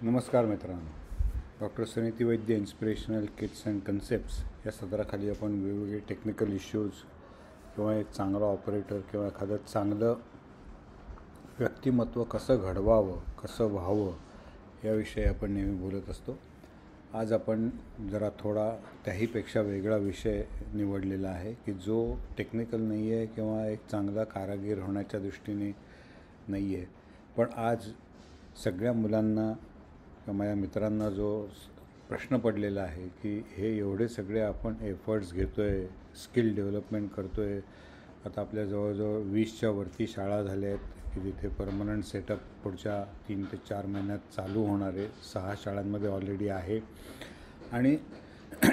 नमस्कार मित्रांनो. Doctor Suniti Vaidya inspirational kits and concepts या सदराखाली आपण वेगवेगळे टेक्निकल इश्यूज किंवा एक चांगला ऑपरेटर किंवा एखादं चांगलं व्यक्तिमत्व कसं घडवावं, कसं व्हावं याविषयी आपण नेहमी बोलत असतो. आज आपण जरा थोडा त्याहीपेक्षा वेगळा विषय निवडलेला आहे की जो टेक्निकल नाही आहे किंवा एक चांगला कारागीर होण्याच्या दृष्टीने नाही आहे, पण आज सगळ्या मुलांना किंवा माझ्या मित्रांना जो प्रश्न पडलेला आहे की हे एवढे सगळे आपण एफर्ट्स घेतो आहे, स्किल डेव्हलपमेंट करतो आहे. आता आपल्या जवळजवळ 20च्या वरती शाळा झाल्या आहेत की जिथे परमनंट सेटअप पुढच्या 3 ते 4 महिन्यात चालू होणार आहे. 6 शाळांमध्ये ऑलरेडी आहे आणि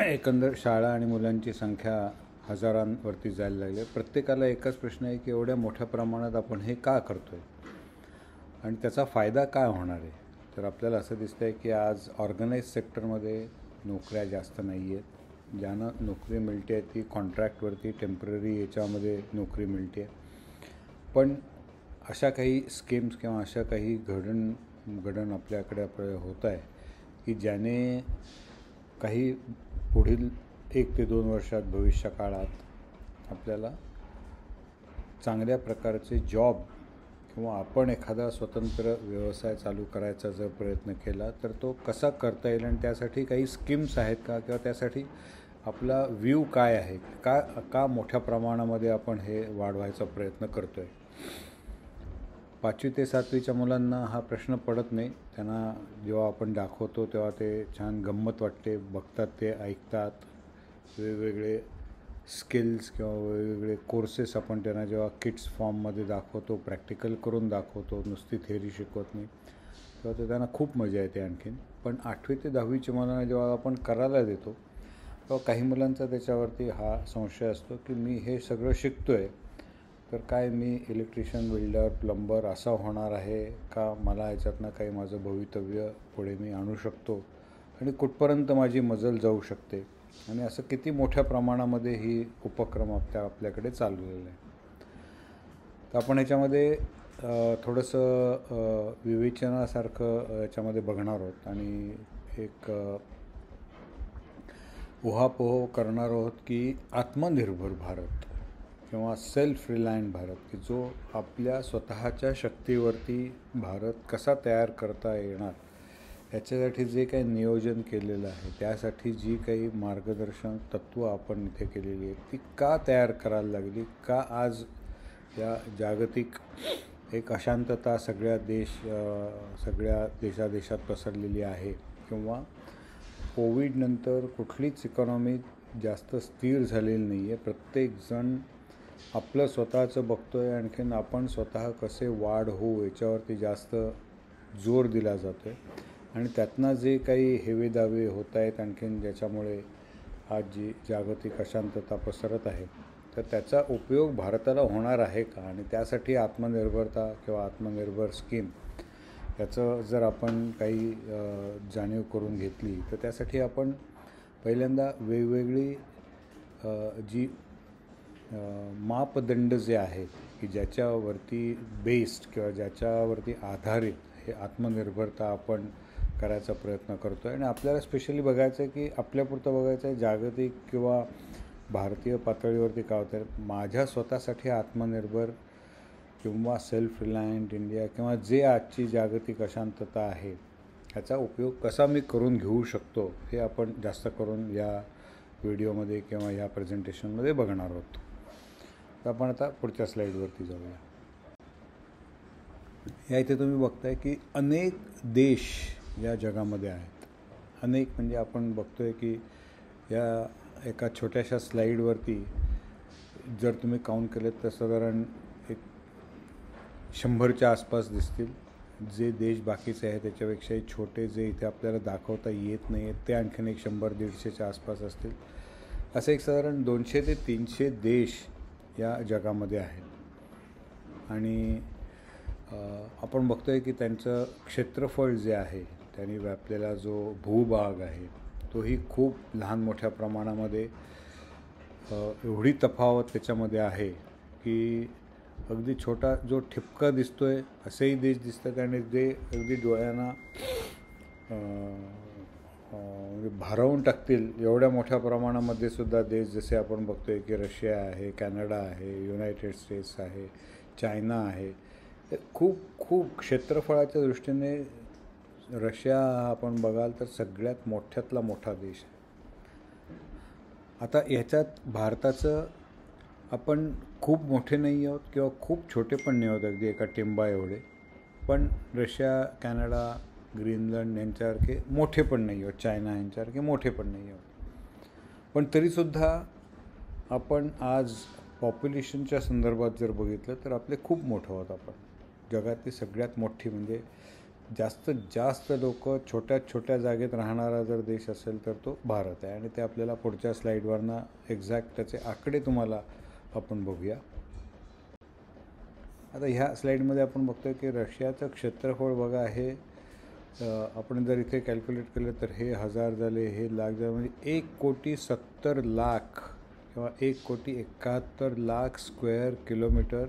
एकंदर शाळा आणि मुलांची संख्या हजारांवरती जायला लागली आहे. प्रत्येकाला एकच प्रश्न आहे की एवढ्या मोठ्या प्रमाणात आपण हे का करतो आहे आणि त्याचा फायदा काय होणार आहे. तर आपल्याला असं दिसतं आहे की आज ऑर्गनाईज सेक्टरमध्ये नोकऱ्या जास्त नाही आहेत. ज्यांना नोकरी मिळते आहे ती कॉन्ट्रॅक्टवरती टेम्पररी याच्यामध्ये नोकरी मिळते आहे. पण अशा काही स्कीम्स किंवा अशा काही घडण आपल्याकडे होत आहे की ज्याने काही पुढील 1 ते 2 वर्षात भविष्यकाळात आपल्याला चांगल्या प्रकारचे जॉब किंवा आपण एखादा स्वतंत्र व्यवसाय चालू करायचा जर प्रयत्न केला तर तो कसा करता येईल आणि त्यासाठी काही स्कीम्स आहेत का किंवा त्यासाठी आपला व्ह्यू काय आहे, का मोठ्या प्रमाणामध्ये आपण हे वाढवायचा प्रयत्न करतो आहे. 5वी ते 7वीच्या मुलांना हा प्रश्न पडत नाही. त्यांना जेव्हा आपण दाखवतो तेव्हा ते छान गंमत वाटते, बघतात, ते ऐकतात. वेगवेगळे स्किल्स किंवा वेगवेगळे कोर्सेस आपण त्यांना जेव्हा किट्स फॉर्ममध्ये दाखवतो, प्रॅक्टिकल करून दाखवतो, नुसती थेअरी शिकवत नाही, तेव्हा ते त्यांना खूप मजा येते आणखीन. पण 8वी ते 10वीच्या मुलांना जेव्हा आपण करायला देतो तेव्हा काही मुलांचा त्याच्यावरती हा संशय असतो की मी हे सगळं शिकतो आहे तर काय मी इलेक्ट्रिशियन, बिल्डर, प्लंबर असा होणार आहे का, मला याच्यातनं काही माझं भवितव्य पुढे मी आणू शकतो आणि कुठपर्यंत माझी मजल जाऊ शकते आणि असं किती मोठ्या प्रमाणामध्ये ही उपक्रम आपल्याकडे चालवलेला आहे. तर आपण ह्याच्यामध्ये थोडंसं विवेचनासारखं याच्यामध्ये बघणार आहोत आणि एक उहापोह करणार आहोत की आत्मनिर्भर भारत किंवा सेल्फ रिलायंट भारत, की जो आपल्या स्वतःच्या शक्तीवरती भारत कसा तयार करता येणार याच्यासाठी जे काही नियोजन केलेलं आहे, त्यासाठी जी काही मार्गदर्शन तत्त्व आपण इथे केलेली आहेत ती का तयार करायला लागली, का आज या जागतिक एक अशांतता सगळ्या देशात पसरलेली आहे किंवा कोविडनंतर कुठलीच इकॉनॉमी जास्त स्थिर झालेली नाही आहे. प्रत्येकजण आपलं स्वतःचं बघतो आहे, आणखीन आपण स्वतः कसे वाढ होऊ याच्यावरती जास्त जोर दिला जातो आहे आणि त्यातनं जे काही हेवेदावे होत आहेत आणखीन ज्याच्यामुळे आज जी जागतिक अशांतता पसरत आहे तर त्याचा उपयोग भारताला होणार आहे का आणि त्यासाठी आत्मनिर्भरता किंवा आत्मनिर्भर स्कीम याचं जर आपण काही जाणीव करून घेतली तर त्यासाठी आपण पहिल्यांदा वेगवेगळी जी मापदंड जे आहेत की ज्याच्यावरती बेस्ड किंवा ज्याच्यावरती आधारित हे आत्मनिर्भरता आपण करायचा प्रयत्न करतो आहे आणि आपल्याला स्पेशली बघायचं आहे की आपल्यापुरतं बघायचं आहे जागतिक किंवा भारतीय पातळीवरती काय होतं आहे. माझ्या स्वतःसाठी आत्मनिर्भर किंवा सेल्फ रिलायंट इंडिया किंवा जे आजची जागतिक अशांतता आहे ह्याचा उपयोग कसा मी करून घेऊ शकतो हे आपण जास्त करून या व्हिडिओमध्ये किंवा या प्रेझेंटेशनमध्ये बघणार आहोत. तर आपण आता पुढच्या स्लाईडवरती जाऊया. या इथे तुम्ही बघताय की अनेक देश या जगामध्ये आहेत. अनेक म्हणजे आपण बघतो आहे की या एका छोट्याशा स्लाईडवरती जर तुम्ही काउंट केलेत तर साधारण एक 100च्या आसपास दिसतील. जे देश बाकीचे आहेत त्याच्यापेक्षाही छोटे जे इथे आपल्याला दाखवता येत नाही आहेत ते आणखीन एक 100-150च्या आसपास असतील. असे एक साधारण 200 ते 300 देश या जगामध्ये आहेत आणि आपण बघतो आहे की त्यांचं क्षेत्रफळ जे आहे त्यांनी व्यापलेला जो भूभाग आहे तोही खूप लहान मोठ्या प्रमाणामध्ये एवढी तफावत त्याच्यामध्ये आहे की अगदी छोटा जो ठिपका दिसतो आहे असेही देश दिसतात आणि जे अगदी डोळ्यांना म्हणजे भारावून टाकतील एवढ्या मोठ्या प्रमाणामध्ये सुद्धा देश जसे आपण बघतोय की रशिया आहे, कॅनडा आहे, युनायटेड स्टेट्स आहे, चायना आहे. खूप खूप क्षेत्रफळाच्या दृष्टीने रशिया आपण बघाल तर सगळ्यात मोठ्यातला मोठा देश आहे. आता ह्याच्यात भारताचं आपण खूप मोठे नाही आहोत किंवा खूप छोटे पण नाही आहोत अगदी एका टिंबा एवढे, पण रशिया, कॅनडा, ग्रीनलंड यांच्यासारखे मोठे पण नाही आहोत, चायना यांच्यासारखे मोठे पण नाही आहोत. पण तरीसुद्धा आपण आज पॉप्युलेशनच्या संदर्भात जर बघितलं तर आपले खूप मोठं आहोत. आपण जगातली सगळ्यात मोठी म्हणजे जास्तीत जास्त लोक छोट्या छोट्या जागेत राहणारा जर देश असेल तर तो भारत आहे. आणि ते आपल्याला पुढच्या स्लाईडवरनं एक्झॅक्ट त्याचे आकडे तुम्हाला आपण बघूया. आता ह्या स्लाईडमध्ये आपण बघतोय की रशियाचं क्षेत्रफळ बघा, हे आपण जर इथे कॅल्क्युलेट केलं तर हे 1000 झाले, हे लाख झाले, म्हणजे 1,70,00,000 किंवा 1,71,00,000 स्क्वेअर किलोमीटर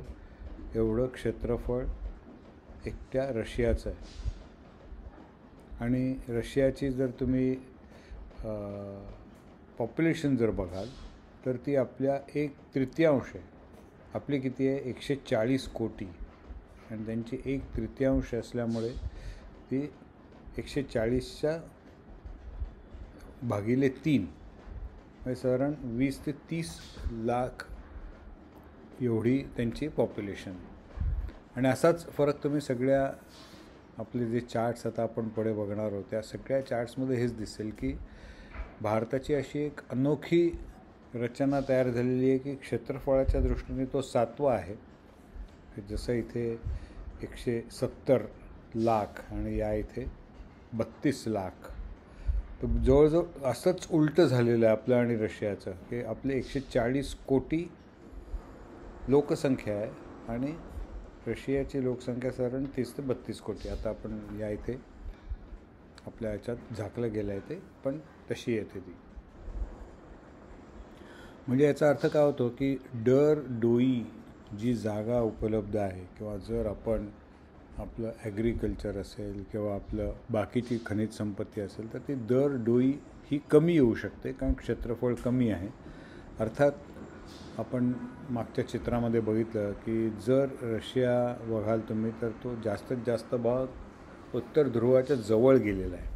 एवढं क्षेत्रफळ एकट्या रशियाचं आहे. आणि रशियाची जर तुम्ही पॉप्युलेशन जर बघाल तर ती आपल्या 1/3 आहे. आपली किती आहे? 140 कोटी, आणि त्यांची 1/3 असल्यामुळे ती 140च्या भागिले 3 म्हणजे साधारण 20 ते 30 लाख एवढी त्यांची पॉप्युलेशन. आणि असाच फरक तुम्ही सगळ्या आपले जे चार्ट्स आता आपण पुढे बघणार आहोत त्या सगळ्या चार्ट्समध्ये हेच दिसेल की भारताची अशी एक अनोखी रचना तयार झालेली आहे की क्षेत्रफळाच्या दृष्टीने तो 7वा आहे. जसं इथे 170 लाख आणि या इथे 32 लाख. तर जवळजवळ असंच उलटं झालेलं आहे आपलं आणि रशियाचं, की आपले 140 कोटी लोकसंख्या आहे आणि रशियाची लोकसंख्या साधारण 30 ते 32 कोटी. आता आपण या इथे आपल्या ह्याच्यात झाकलं गेलं आहे ते, पण तशी येते ती. म्हणजे याचा अर्थ काय होतो की दर डोई जी जागा उपलब्ध आहे किंवा जर आपण आपलं ॲग्रिकल्चर असेल किंवा आपलं बाकीची खनिज संपत्ती असेल तर ती दर डोई ही कमी येऊ शकते, कारण क्षेत्रफळ कमी आहे. अर्थात आपण मागच्या चित्रामध्ये बघितलं की जर रशिया बघाल तुम्ही तर तो जास्तीत जास्त भाग उत्तर ध्रुवाच्या जवळ गेलेला आहे.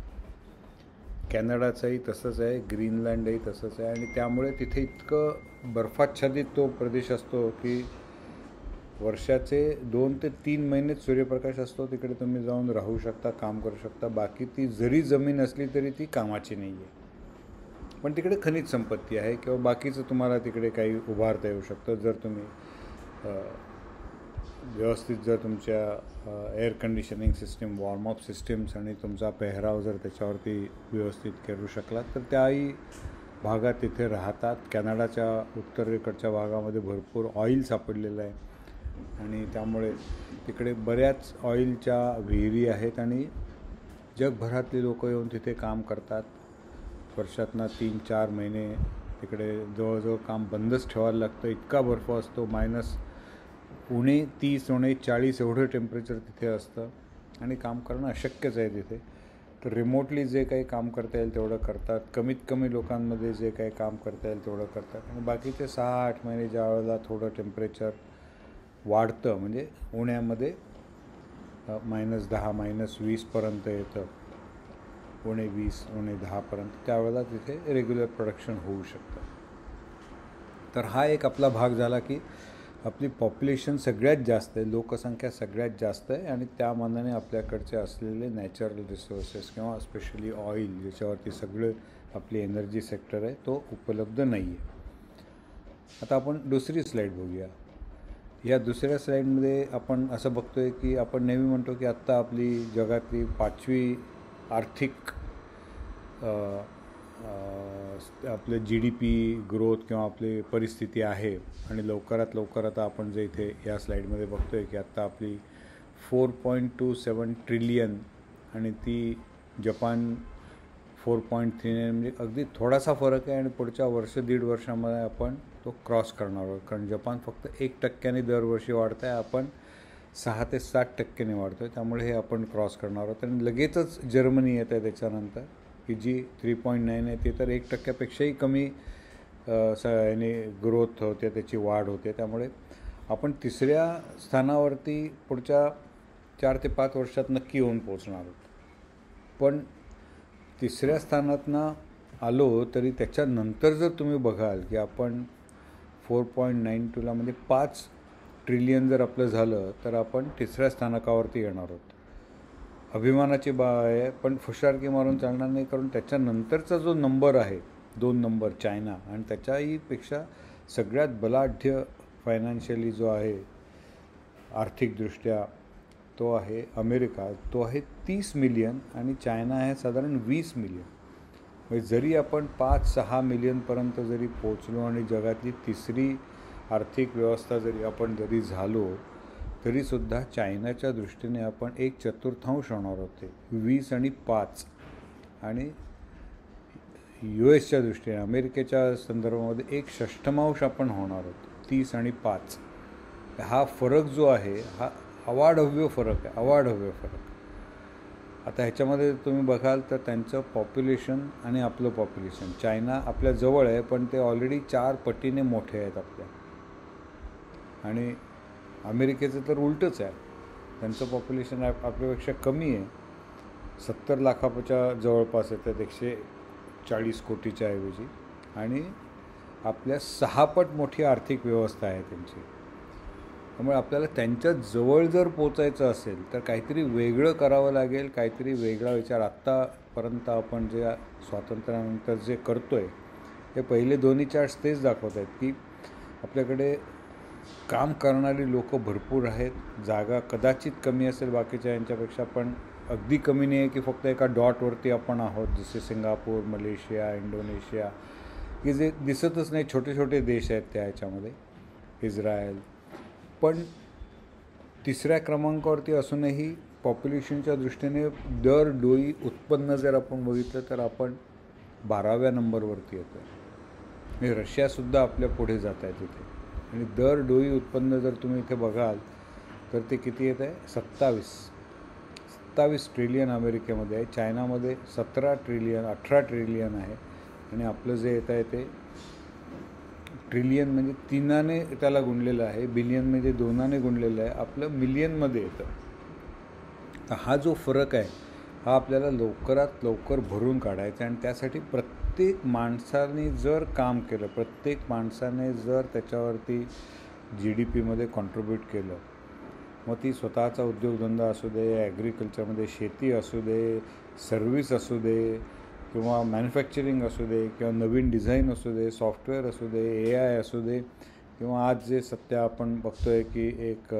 कॅनडाचाही तसंच आहे, ग्रीनलँडही तसंच आहे. आणि त्यामुळे तिथे इतकं बर्फाच्छादित तो प्रदेश असतो की वर्षाचे 2 ते 3 महिनेच सूर्यप्रकाश असतो. तिकडे तुम्ही जाऊन राहू शकता, काम करू शकता. बाकी ती जरी जमीन असली तरी ती कामाची नाही आहे. पण तिकडे खनिज संपत्ती आहे किंवा बाकीचं तुम्हाला तिकडे काही उभारता येऊ शकतं जर तुम्ही व्यवस्थित जर तुमच्या air conditioning system, warm up systems आणि तुमचा पेहराव जर त्याच्यावरती व्यवस्थित करू शकलात तर त्याही भागात तिथे राहतात. कॅनडाच्या उत्तरेकडच्या भागामध्ये भरपूर ऑइल सापडलेलं आहे आणि त्यामुळे तिकडे बऱ्याच ऑइलच्या विहिरी आहेत आणि जगभरातली लोक येऊन तिथे काम करतात. वर्षातनं 3-4 महिने तिकडे जवळजवळ काम बंदच ठेवायला लागतं, इतका बर्फ असतो. उणे 30, उणे 40 एवढं टेम्परेचर तिथे असतं आणि काम करणं अशक्यच आहे तिथे. तर रिमोटली जे काही काम करता येईल तेवढं करतात. कमीत कमी लोकांमध्ये जे काही काम करता येईल तेवढं करतात. आणि बाकीचे 6-8 महिने ज्या वेळेला थोडं टेम्परेचर वाढतं, म्हणजे उन्हामध्ये -10, -20पर्यंत येतं, उणे 20, उणे 10पर्यंत, त्यावेळेला तिथे रेग्युलर प्रोडक्शन होऊ शकतं. तर हा एक आपला भाग झाला की आपली पॉप्युलेशन सगळ्यात जास्त आहे, लोकसंख्या सगळ्यात जास्त आहे आणि त्या मानाने आपल्याकडचे असलेले नॅचरल रिसोर्सेस किंवा स्पेशली ऑइल ज्याच्यावरती सगळं आपली एनर्जी सेक्टर आहे तो उपलब्ध नाही आहे. आता आपण दुसरी स्लाईड बघूया. या दुसऱ्या स्लाईडमध्ये आपण असं बघतो आहे की आपण नेहमी म्हणतो की आत्ता आपली जगातली 5वी आर्थिक आपलं GDP ग्रोथ किंवा आपली परिस्थिती आहे आणि लवकरात लवकर आता आपण जे इथे या स्लाईडमध्ये बघतो आहे की आत्ता आपली 4.27 ट्रिलियन आणि ती जपान 4.39, म्हणजे अगदी थोडासा फरक आहे आणि पुढच्या दीड वर्षामध्ये आपण तो क्रॉस करणार आहोत. कारण जपान फक्त 1% दरवर्षी वाढत आहे, आपण 6 ते 7% वाढतो आहे. त्यामुळे हे आपण क्रॉस करणार आहोत. आणि लगेचच जर्मनी येत आहे त्याच्यानंतर, की जी 3.9 आहे. ते तर 1%पेक्षाही कमी याने ग्रोथ होते, त्याची वाढ होते. त्यामुळे आपण 3ऱ्या स्थानावरती पुढच्या 4 ते 5 वर्षात नक्की येऊन पोचणार आहोत. पण 3ऱ्या स्थानातनं आलो तरी त्याच्यानंतर जर तुम्ही बघाल की आपण 4.92ला म्हणजे 5 ट्रिलियन जर आपलं झालं तर आपण 3ऱ्या स्थानकावरती येणार आहोत. अभिमानाची बाब आहे, पण फुशारकी मारून चालणार नाही. कारण त्याच्यानंतरचा जो नंबर आहे, 2 नंबर चायना, आणि त्याच्याही पेक्षा सगळ्यात बलाढ्य फायनान्शियली जो आहे आर्थिकदृष्ट्या तो आहे अमेरिका. तो आहे 30 मिलियन आणि चायना आहे साधारण 20 मिलियन. म्हणजे जरी आपण 5-6 मिलियनपर्यंत जरी पोचलो आणि जगातली 3री आर्थिक व्यवस्था जरी झालो तरीसुद्धा चायनाच्या दृष्टीने आपण 1/4 होणार होते, 20 आणि 5. आणि US दृष्टीने अमेरिकेच्या संदर्भामध्ये 1/6 आपण होणार होतो, 30 आणि 5. हा फरक जो आहे हा अवाढव्य फरक आहे, अवाढव्य फरक. आता ह्याच्यामध्ये तुम्ही बघाल तर त्यांचं पॉप्युलेशन आणि आपलं पॉप्युलेशन, चायना आपल्या जवळ आहे पण ते ऑलरेडी 4 पटीने मोठे आहेत आपल्या. आणि अमेरिकेचं तर उलटंच आहे, त्यांचं पॉप्युलेशन आपल्यापेक्षा कमी आहे, 70 लाखाच्या जवळपास येतात 140 कोटीच्या ऐवजी. आणि आपल्या 6 पट मोठी आर्थिक व्यवस्था आहे त्यांची. त्यामुळे आपल्याला त्यांच्या जवळ जर पोचायचं असेल तर काहीतरी वेगळं करावं लागेल, काहीतरी वेगळा विचार. आत्तापर्यंत आपण जे स्वातंत्र्यानंतर जे करतो आहे ते पहिले दोन्ही चार्ट्स तेच दाखवत आहेत की आपल्याकडे काम करणारी लोक भरपूर आहेत, जागा कदाचित कमी असेल बाकीच्या यांच्यापेक्षा, पण अगदी कमी नाही आहे की फक्त एका डॉटवरती आपण आहोत, जसे सिंगापूर, मलेशिया, इंडोनेशिया, की जे दिसतच नाही, छोटे छोटे देश आहेत त्या ह्याच्यामध्ये, इस्रायल. पण 3ऱ्या क्रमांकावरती असूनही पॉप्युलेशनच्या दृष्टीने दर डोई उत्पन्न जर आपण बघितलं तर आपण 12व्या नंबरवरती येतो आहे. म्हणजे रशियासुद्धा आपल्या पुढे जात आहे तिथे. आणि दर डोई उत्पन्न जर तुम्ही इथे बघाल तर ते किती येत आहे, 27 ट्रिलियन अमेरिकेमध्ये आहे, चायनामध्ये 17 ट्रिलियन 18 ट्रिलियन आहे. आणि आपलं जे येत आहे ते ट्रिलियन म्हणजे 3ने त्याला गुणलेलं आहे, बिलियन म्हणजे 2ने गुणलेलं आहे, आपलं मिलियनमध्ये येतं. तर हा जो फरक आहे हा आपल्याला लवकरात लवकर भरून काढायचा. आणि त्यासाठी प्रत्येक माणसाने जर काम केलं, प्रत्येक माणसाने जर त्याच्यावरती GDPमध्ये कॉन्ट्रीब्यूट केलं, मग ती स्वतःचा उद्योगधंदा असू दे, ॲग्रिकल्चरमध्ये शेती असू दे, सर्व्हिस असू दे, किंवा मॅन्युफॅक्चरिंग असू दे, किंवा नवीन डिझाईन असू दे, सॉफ्टवेअर असू दे, AI असू दे, किंवा आज जे सध्या आपण बघतो आहे की एक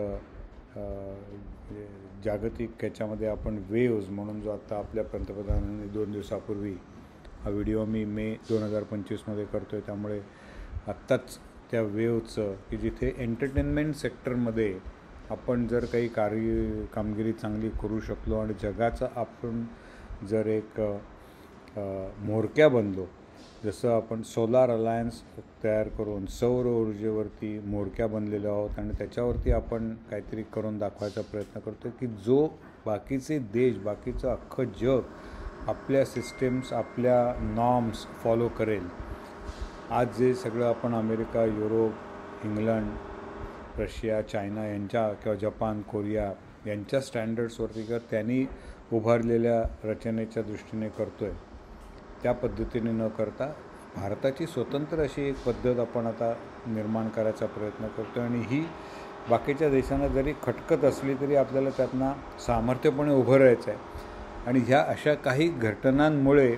जागतिक ह्याच्यामध्ये आपण वेव्ज म्हणून जो आता आपल्या पंतप्रधानांनी 2 दिवसापूर्वी हा व्हिडिओ मी मे 2025मध्ये करतो आहे, त्यामुळे आत्ताच त्या वेव्हचं की जिथे एंटरटेनमेंट सेक्टरमध्ये आपण जर काही कामगिरी चांगली करू शकलो आणि जगाचा आपण जर एक म्होरक्या बनलो, जसं आपण सोलार अलायन्स तयार करून सौर ऊर्जेवरती म्होरक्या बनलेलो आहोत आणि त्याच्यावरती आपण काहीतरी करून दाखवायचा प्रयत्न करतो की जो बाकीचे देश, बाकीचं अख्खं जग आपल्या सिस्टीम्स, आपल्या नॉर्म्स फॉलो करेल. आज जे सगळं आपण America, Europe, England, Russia, China यांच्या किंवा जपान, कोरिया यांच्या स्टँडर्ड्सवरती किंवा त्यांनी उभारलेल्या रचनेच्या दृष्टीने करतो आहे, त्या पद्धतीने न करता भारताची स्वतंत्र अशी एक पद्धत आपण आता निर्माण करायचा प्रयत्न करतो. आणि ही बाकीच्या देशांना जरी खटकत असली तरी आपल्याला त्यातनं सामर्थ्यपणे उभं राहायचं आहे. आणि ह्या अशा काही घटनांमुळे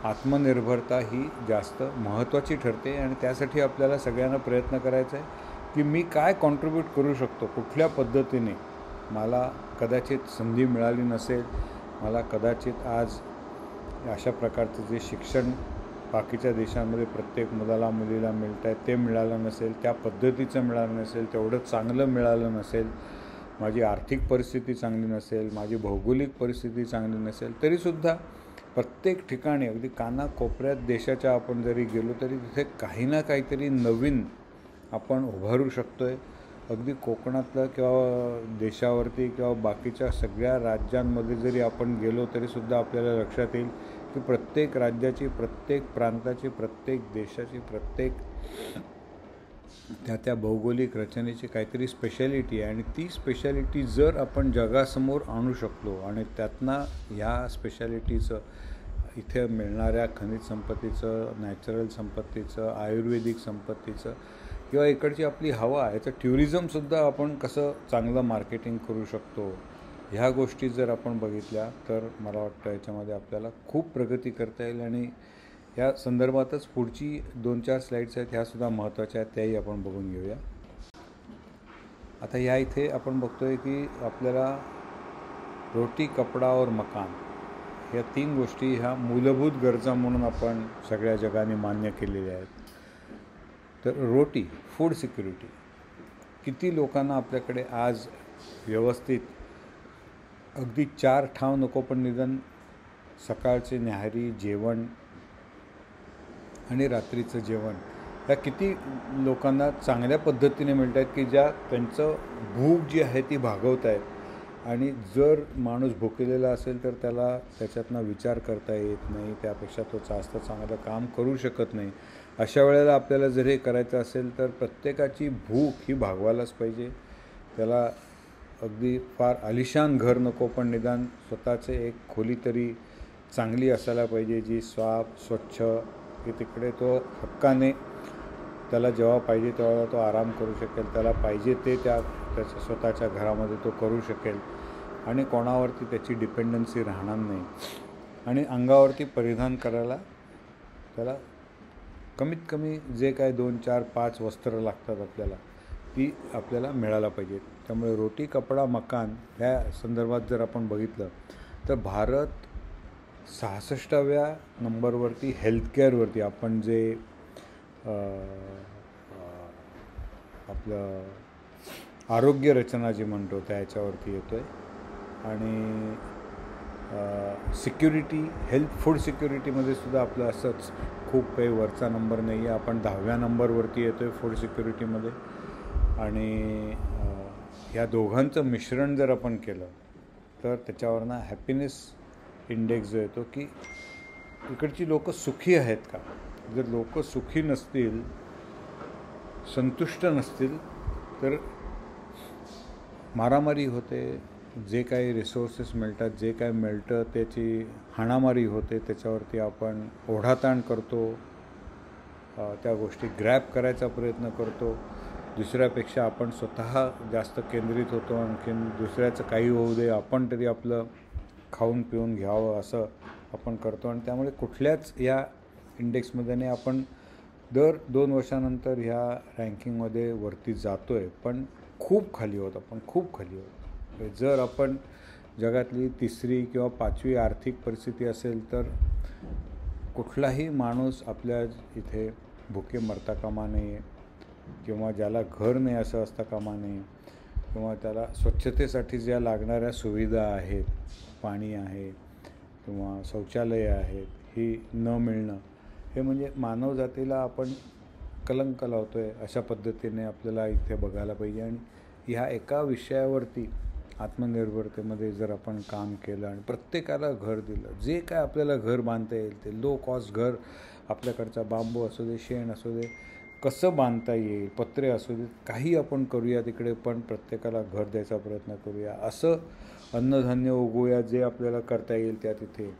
आत्मनिर्भरता ही जास्त महत्त्वाची ठरते. आणि त्यासाठी आपल्याला सगळ्यांना प्रयत्न करायचा आहे की मी काय कॉन्ट्रीब्यूट करू शकतो, कुठल्या पद्धतीने. मला कदाचित संधी मिळाली नसेल, मला कदाचित आज अशा प्रकारचं जे शिक्षण बाकीच्या देशांमध्ये प्रत्येक मुलीला मिळत आहे ते मिळालं नसेल, त्या पद्धतीचं मिळालं नसेल, तेवढं चांगलं मिळालं नसेल, माझी आर्थिक परिस्थिती चांगली नसेल, माझी भौगोलिक परिस्थिती चांगली नसेल, तरीसुद्धा प्रत्येक ठिकाणी अगदी कानाकोपऱ्यात देशाच्या आपण जरी गेलो तरी तिथे काही ना काहीतरी नवीन आपण उभारू शकतो आहे. अगदी कोकणातलं किंवा देशावरती किंवा बाकीच्या सगळ्या राज्यांमध्ये जरी आपण गेलो तरीसुद्धा आपल्याला लक्षात येईल की प्रत्येक राज्याची, प्रत्येक प्रांताची, प्रत्येक देशाची, प्रत्येक त्या भौगोलिक रचनेची काहीतरी स्पेशालिटी आहे. आणि ती स्पेशालिटी जर आपण जगासमोर आणू शकलो आणि त्यातनं ह्या स्पेशालिटीचं, इथे मिळणाऱ्या खनिज संपत्तीचं, नॅचरल संपत्तीचं, आयुर्वेदिक संपत्तीचं किंवा इकडची आपली हवा, याचं टुरिझमसुद्धा आपण कसं चांगलं मार्केटिंग करू शकतो, ह्या गोष्टी जर आपण बघितल्या तर मला वाटतं याच्यामध्ये आपल्याला खूप प्रगती करता येईल. आणि या संदर्भातच पुढची 2-4 स्लाईड्स आहेत, ह्यासुद्धा महत्त्वाच्या आहेत, त्याही आपण बघून घेऊया. आता या इथे आपण बघतो आहे की आपल्याला रोटी, कपडा और मकान या 3 गोष्टी ह्या मूलभूत गरजा म्हणून आपण सगळ्या जगाने मान्य केलेल्या आहेत. तर रोटी, फूड सिक्युरिटी, किती लोकांना आपल्याकडे आज व्यवस्थित अगदी 4 ठाव नको पण निदान सकाळचे न्याहारी जेवण आणि रात्रीचं जेवण या किती लोकांना चांगल्या पद्धतीने मिळत आहेत की ज्या त्यांचं भूक जी आहे ती भागवत आहेत. आणि जर माणूस भुकेलेला असेल तर त्याला त्याच्यातनं विचार करता येत नाही, त्यापेक्षा तो जास्त चांगलं काम करू शकत नाही. अशा वेळेला आपल्याला जर हे करायचं असेल तर प्रत्येकाची भूक ही भागवायलाच पाहिजे. त्याला अगदी फार आलिशान घर नको पण निदान स्वतःचे एक खोली तरी चांगली असायला पाहिजे, जी साफ स्वच्छ, की तिकडे तो हक्काने त्याला जेव्हा पाहिजे तेव्हा तो आराम करू शकेल, त्याला पाहिजे ते त्याच्या स्वतःच्या घरामध्ये तो करू शकेल आणि कोणावरती त्याची डिपेंडन्सी राहणार नाही. आणि अंगावरती परिधान करायला त्याला कमीत कमी जे काय 2, 4, 5 वस्त्र लागतात आपल्याला, ती आपल्याला मिळायला पाहिजे. त्यामुळे रोटी, कपडा, मकान ह्या संदर्भात जर आपण बघितलं तर भारत 66व्या नंबरवरती हेल्थकेअरवरती, आपण जे आपलं आरोग्य रचना जी म्हणतो त्या ह्याच्यावरती येतो आहे. आणि सिक्युरिटी, फूड सिक्युरिटीमध्ये सुद्धा आपलं असंच खूप काही वरचा नंबर नाही आहे. आपण 10व्या नंबरवरती येतो आहे फूड सिक्युरिटीमध्ये. आणि ह्या दोघांचं मिश्रण जर आपण केलं तर त्याच्यावरनं हॅपीनेस इंडेक्स जो येतो की इकडची लोक सुखी आहेत का. जर लोक सुखी नसतील, संतुष्ट नसतील तर मारामारी होते, जे काही रिसोर्सेस मिळतात, जे काय मिळतं त्याची हाणामारी होते, त्याच्यावरती आपण ओढाताण करतो, त्या गोष्टी ग्रॅब करायचा प्रयत्न करतो. दुसऱ्यापेक्षा आपण स्वतः जास्त केंद्रित होतो, आणखीन दुसऱ्याचं काही होऊ दे, आपण तरी आपलं खाऊन पिऊन घ्यावं असं आपण करतो. आणि त्यामुळे कुठल्याच या इंडेक्समध्ये नाही, आपण दर 2 वर्षानंतर ह्या रँकिंगमध्ये वरती जातो आहे, पण खूप खाली होत, आपण खूप खाली होतो. जर आपण जगातली 3री किंवा 5वी आर्थिक परिस्थिती असेल तर कुठलाही माणूस आपल्या इथे भुके मरता कामा नये, किंवा ज्याला घर नाही असं असता कामा नये, किंवा त्याला स्वच्छतेसाठी ज्या लागणाऱ्या सुविधा आहेत, पाणी आहे किंवा शौचालय आहेत, ही न मिळणं हे म्हणजे मानवजातीला आपण कलंक लावतो आहे अशा पद्धतीने आपल्याला इथे बघायला पाहिजे. आणि ह्या एका विषयावरती आत्मनिर्भरतेमध्ये जर आपण काम केलं आणि प्रत्येकाला घर दिलं, जे काय आपल्याला घर बांधता येईल ते लो कॉस्ट घर, आपल्याकडचा बांबू असू दे, शेण असू दे, कसं बांधता येईल, पत्रे असू दे, काही आपण करूया तिकडे, पण प्रत्येकाला घर द्यायचा प्रयत्न करूया. असं अन्नधान्य उगवूया जे आपल्याला करता येईल त्या तिथे.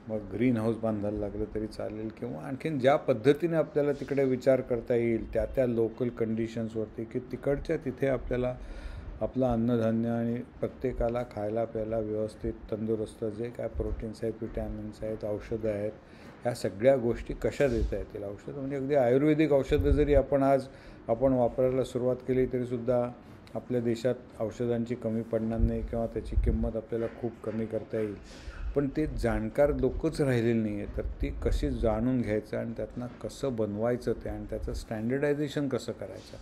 मग ग्रीन हाऊस बांधायला लागलं तरी चालेल, किंवा आणखीन ज्या पद्धतीने आपल्याला तिकडे विचार करता येईल त्या लोकल कंडिशन्सवरती, की तिकडच्या तिथे आपल्याला आपलं अन्नधान्य आणि प्रत्येकाला खायला प्यायला व्यवस्थित तंदुरुस्त जे काय प्रोटीन्स आहेत, विटॅमिन्स आहेत, औषधं आहेत, ह्या सगळ्या गोष्टी कशा देता येतील. औषधं म्हणजे अगदी आयुर्वेदिक औषधं जरी आपण वापरायला सुरुवात केली तरीसुद्धा आपल्या देशात औषधांची कमी पडणार नाही किंवा त्याची किंमत आपल्याला खूप कमी करता येईल. पण ते जाणकार लोकच राहिलेली नाही आहे, तर ती कशी जाणून घ्यायचं आणि त्यातनं कसं बनवायचं ते, आणि त्याचं स्टँडर्डायझेशन कसं करायचं.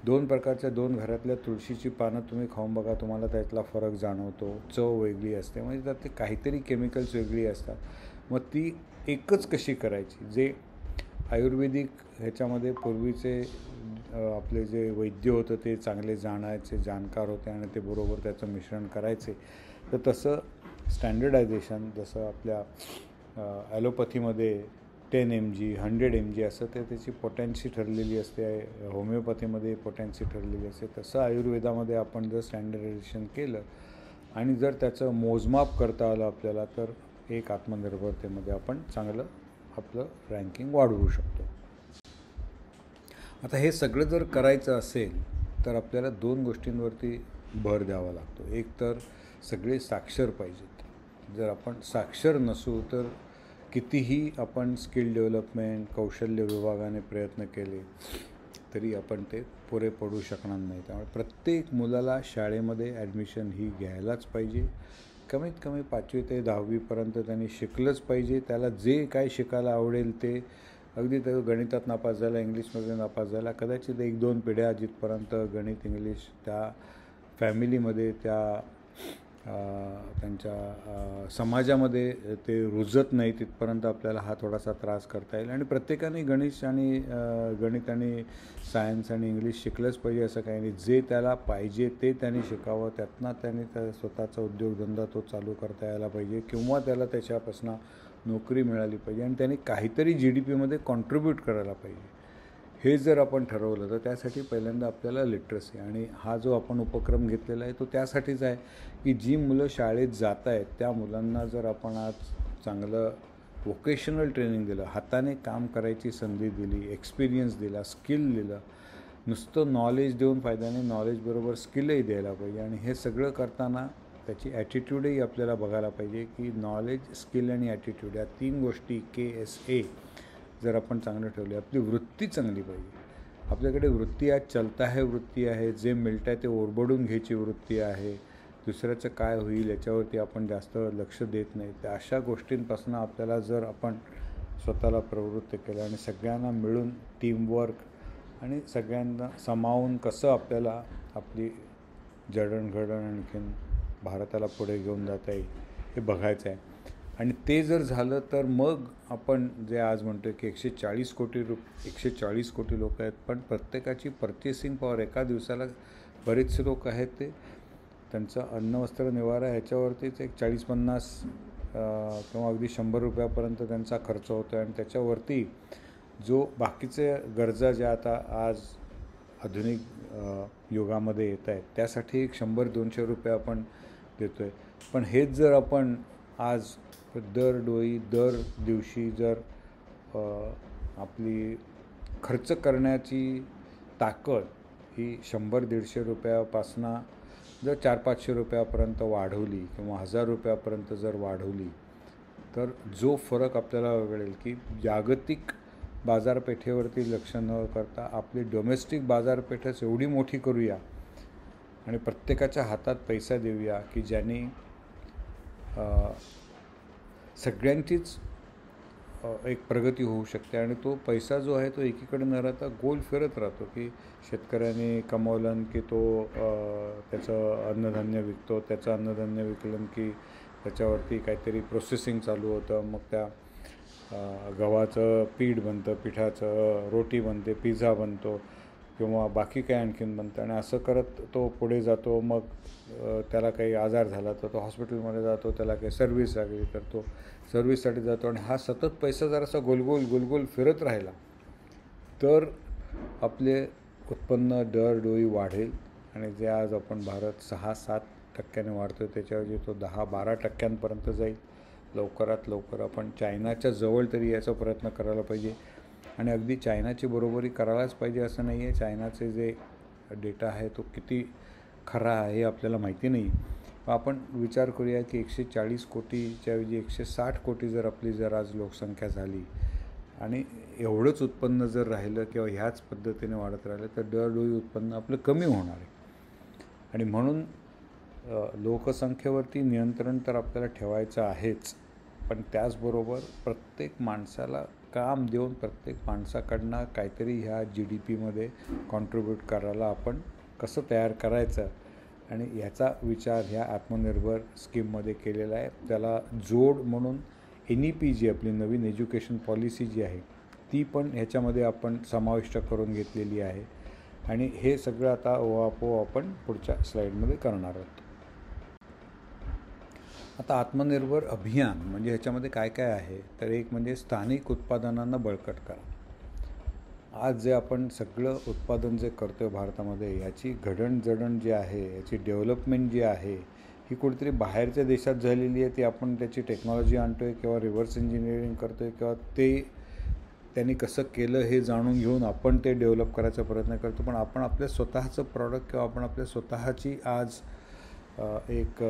2 प्रकारच्या 2 घरातल्या तुळशीची पानं तुम्ही खाऊन बघा, तुम्हाला त्यातला फरक जाणवतो. चव वेगळी असते, म्हणजे त्यात ते काहीतरी केमिकल्स वेगळी असतात. मग ती एकच कशी करायची. जे आयुर्वेदिक ह्याच्यामध्ये पूर्वीचे आपले जे वैद्य होतं ते चांगले जाणायचे, जाणकार होते आणि ते बरोबर त्याचं मिश्रण करायचे. तर तसं स्टँडर्डायझेशन जसं आपल्या ॲलोपॅथीमध्ये 10 mg 100 mg असं ते त्याची पोटॅन्सी ठरलेली असते, होमिओपॅथीमध्ये पोटॅन्सी ठरलेली असते. तसं आयुर्वेदामध्ये आपण जर स्टँडर्डायझेशन केलं आणि जर त्याचं मोजमाप करता आलं आपल्याला, तर एक आत्मनिर्भरतेमध्ये आपण चांगलं आपलं रँकिंग वाढवू शकतो. आता हे सगळं जर करायचं असेल तर आपल्याला 2 गोष्टींवरती भर द्यावा लागतो. एक तर सगळे साक्षर पाहिजेत. जर आपण साक्षर नसू तर कितीही आपण स्किल डेव्हलपमेंट, कौशल्य विभागाने प्रयत्न केले तरी आपण ते पुरे पडू शकणार नाही. त्यामुळे प्रत्येक मुलाला शाळेमध्ये ॲडमिशन ही घ्यायलाच पाहिजे. कमीत कमी 5वी ते 10वीपर्यंत त्यांनी शिकलंच पाहिजे. त्याला जे काय शिकायला आवडेल ते, अगदी तो गणितात नापास झाला, इंग्लिशमध्ये नापास झाला, कदाचित 1-2 पिढ्या जिथपर्यंत गणित इंग्लिश त्या फॅमिलीमध्ये त्या त्यांच्या समाजामध्ये ते रुजत नाही तिथपर्यंत आपल्याला हा थोडासा त्रास करता येईल. आणि प्रत्येकाने गणित आणि सायन्स आणि इंग्लिश शिकलंच पाहिजे असं काही नाही. जे त्याला पाहिजे ते त्यांनी शिकावं, त्यातनं त्याने त्या स्वतःचा उद्योगधंदा तो चालू करता यायला पाहिजे किंवा त्याला त्याच्यापासून नोकरी मिळाली पाहिजे आणि त्यांनी काहीतरी GDPमध्ये कॉन्ट्रीब्यूट करायला पाहिजे. हे जर आपण ठरवलं तर त्यासाठी पहिल्यांदा आपल्याला लिटरसी, आणि हा जो आपण उपक्रम घेतलेला आहे तो त्यासाठीच आहे की जी मुलं शाळेत जात आहेत त्या मुलांना जर आपण आज चांगलं वोकेशनल ट्रेनिंग दिलं, हाताने काम करायची संधी दिली, एक्सपिरियन्स दिला, स्किल दिलं, नुसतं नॉलेज देऊन फायदा नाही, नॉलेजबरोबर स्किलही द्यायला पाहिजे. आणि हे सगळं करताना त्याची ॲटिट्यूडही आपल्याला बघायला पाहिजे की नॉलेज, स्किल आणि ॲटिट्यूड या 3 गोष्टी KSA जर आपण चांगलं ठेवले, आपली वृत्ती चांगली पाहिजे. आपल्याकडे वृत्ती आज चलता है वृत्ती आहे, जे मिळतं आहे ते ओरबडून घ्यायची वृत्ती आहे, दुसऱ्याचं काय होईल याच्यावरती आपण जास्त लक्ष देत नाही. तर अशा गोष्टींपासून आपल्याला जर आपण स्वतःला प्रवृत्त केलं आणि सगळ्यांना मिळून टीमवर्क आणि सगळ्यांना सामावून कसं आपल्याला आपली जडणघडण आणखीन भारताला पुढे घेऊन जाता येईल हे बघायचं आहे. आणि ते जर झालं तर मग आपण जे आज म्हणतो की 140 कोटी लोक आहेत, पण प्रत्येकाची पर्चेसिंग पॉवर एका दिवसाला बरेचसे लोक आहेत ते त्यांचं अन्न वस्त्र निवारा ह्याच्यावरतीच एक 40-50 किंवा अगदी 100 रुपयापर्यंत त्यांचा खर्च होतो. आणि त्याच्यावरती जो बाकीचे गरजा ज्या आता आज आधुनिक युगामध्ये येत आहेत त्यासाठी एक 100-200 रुपये आपण देतो आहे. पण हेच जर आपण आज दर दिवशी जर आपली खर्च करण्याची ताकद ही 100-150 रुपयापासनं जर 400-500 रुपयापर्यंत वाढवली किंवा 1000 रुपयापर्यंत जर वाढवली तर जो फरक आपल्याला कळेल की जागतिक बाजारपेठेवरती लक्ष न करता आपली डोमेस्टिक बाजारपेठच एवढी मोठी करूया आणि प्रत्येकाच्या हातात पैसा देऊया की ज्यांनी सगळ्यांचीच एक प्रगती होऊ शकते. आणि तो पैसा जो आहे तो एकीकडे न राहता गोल फिरत राहतो की शेतकऱ्याने कमवलं की तो त्याचं अन्नधान्य विकतो, त्याचं अन्नधान्य विकलं की त्याच्यावरती काहीतरी प्रोसेसिंग चालू होतं, मग त्या गव्हाचं पीठ बनतं, पिठाचं रोटी बनते, पिझ्झा बनतो किंवा बाकी काय आणखीन बनतं. आणि असं करत तो पुढे जातो. मग त्याला काही आजार झाला तर तो हॉस्पिटलमध्ये जातो, त्याला काही सर्व्हिस लागली तर तो सर्व्हिससाठी जातो. आणि हा सतत पैसा जरासा गोलगोल फिरत राहिला तर आपले उत्पन्न दरडोई वाढेल. आणि जे आज आपण भारत 6-7% वाढतो त्याच्याऐवजी तो 10-12% जाईल. लवकरात लवकर आपण चायनाच्या जवळ तरी याचा प्रयत्न करायला पाहिजे. आणि अगदी चायनाची बरोबरी करायलाच पाहिजे असं नाही आहे. चायनाचे जे डेटा आहे तो किती खरा आहे हे आपल्याला माहिती नाही. आपण विचार करूया की 140 कोटीच्या ऐवजी 160 कोटी जर आपली जर आज लोकसंख्या झाली आणि एवढंच उत्पन्न जर राहिलं किंवा ह्याच पद्धतीने वाढत राहिलं तर दरडोई उत्पन्न आपलं कमी होणार आहे. आणि म्हणून लोकसंख्येवरती नियंत्रण तर आपल्याला ठेवायचं आहेच, पण त्याचबरोबर प्रत्येक माणसाला काम देऊन प्रत्येक माणसाकडनं काहीतरी ह्या GDPमध्ये कॉन्ट्रीब्यूट करायला आपण कसं तयार करायचं आणि ह्याचा विचार ह्या आत्मनिर्भर स्कीममध्ये केलेला आहे. त्याला जोड म्हणून NEP जी आपली नवीन एज्युकेशन पॉलिसी जी आहे ती पण ह्याच्यामध्ये आपण समाविष्ट करून घेतलेली आहे. आणि हे सगळं आता ओहापोह आपण पुढच्या स्लाईडमध्ये करणार आहोत. आता आत्मनिर्भर अभियान म्हणजे ह्याच्यामध्ये काय काय आहे, तर एक म्हणजे स्थानिक उत्पादनांना बळकट करा. आज जे आपण सगळं उत्पादन जे करतो आहे भारतामध्ये, याची घडणजडण जी आहे, याची डेव्हलपमेंट जी आहे, ही कुठेतरी बाहेरच्या देशात झालेली आहे. ती आपण त्याची टेक्नॉलॉजी आणतो आहे किंवा रिव्हर्स इंजिनिअरिंग करतो आहे किंवा ते त्यांनी कसं केलं हे जाणून घेऊन आपण ते डेव्हलप करायचा प्रयत्न करतो. पण आपण आपल्या स्वतःचं प्रॉडक्ट किंवा आपण आपल्या स्वतःची आज एक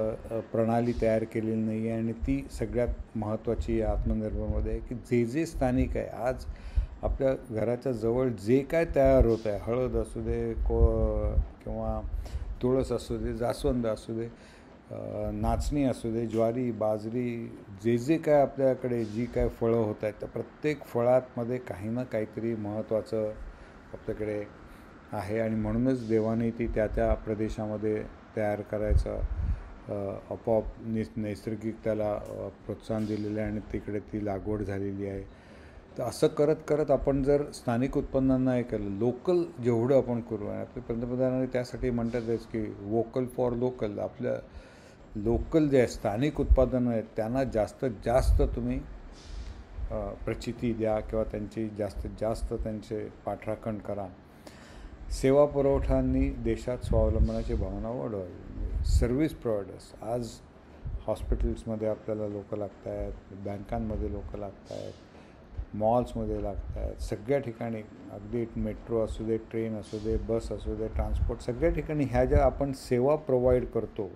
प्रणाली तयार केलेली नाही आहे. आणि ती सगळ्यात महत्त्वाची आत्मनिर्भरमध्ये आहे की जे जे स्थानिक आहे, आज आपल्या घराच्या जवळ जे काय तयार होत आहे, हळद असू दे किंवा तुळस असू दे, जास्वंद असू दे, नाचणी असू दे, ज्वारी, बाजरी, जे जे काय आपल्याकडे जी काय फळं होत आहेत, त्या प्रत्येक फळांमध्ये काही ना काहीतरी महत्त्वाचं आपल्याकडे आहे. आणि म्हणूनच देवाने ती त्या त्या प्रदेशामध्ये तयार करायचं आपोआप नैसर्गिक त्याला प्रोत्साहन दिलेलं आहे आणि तिकडे ती लागवड झालेली आहे. तर असं करत करत आपण जर स्थानिक उत्पन्नांना हे केलं, लोकल जेवढं आपण करू, आणि आपले पंतप्रधानांनी त्यासाठी म्हणतातच की वोकल फॉर लोकल. आपल्या लोकल जे आहे, स्थानिक उत्पादनं आहेत, त्यांना जास्तीत जास्त तुम्ही प्रचिती द्या किंवा त्यांची जास्तीत जास्त त्यांचे पाठराखण करा. सेवा पुरवठांनी देशात स्वावलंबनाची भावना वाढवावी. सर्व्हिस प्रोव्हायडर्स, आज हॉस्पिटल्समध्ये आपल्याला लोकं लागत आहेत, बँकांमध्ये लोकं लागत आहेत, मॉल्समध्ये लागत आहेत, सगळ्या ठिकाणी, अगदी मेट्रो असू दे, ट्रेन असू दे, बस असू दे, ट्रान्सपोर्ट, सगळ्या ठिकाणी ह्या ज्या आपण सेवा प्रोव्हाइड करतो.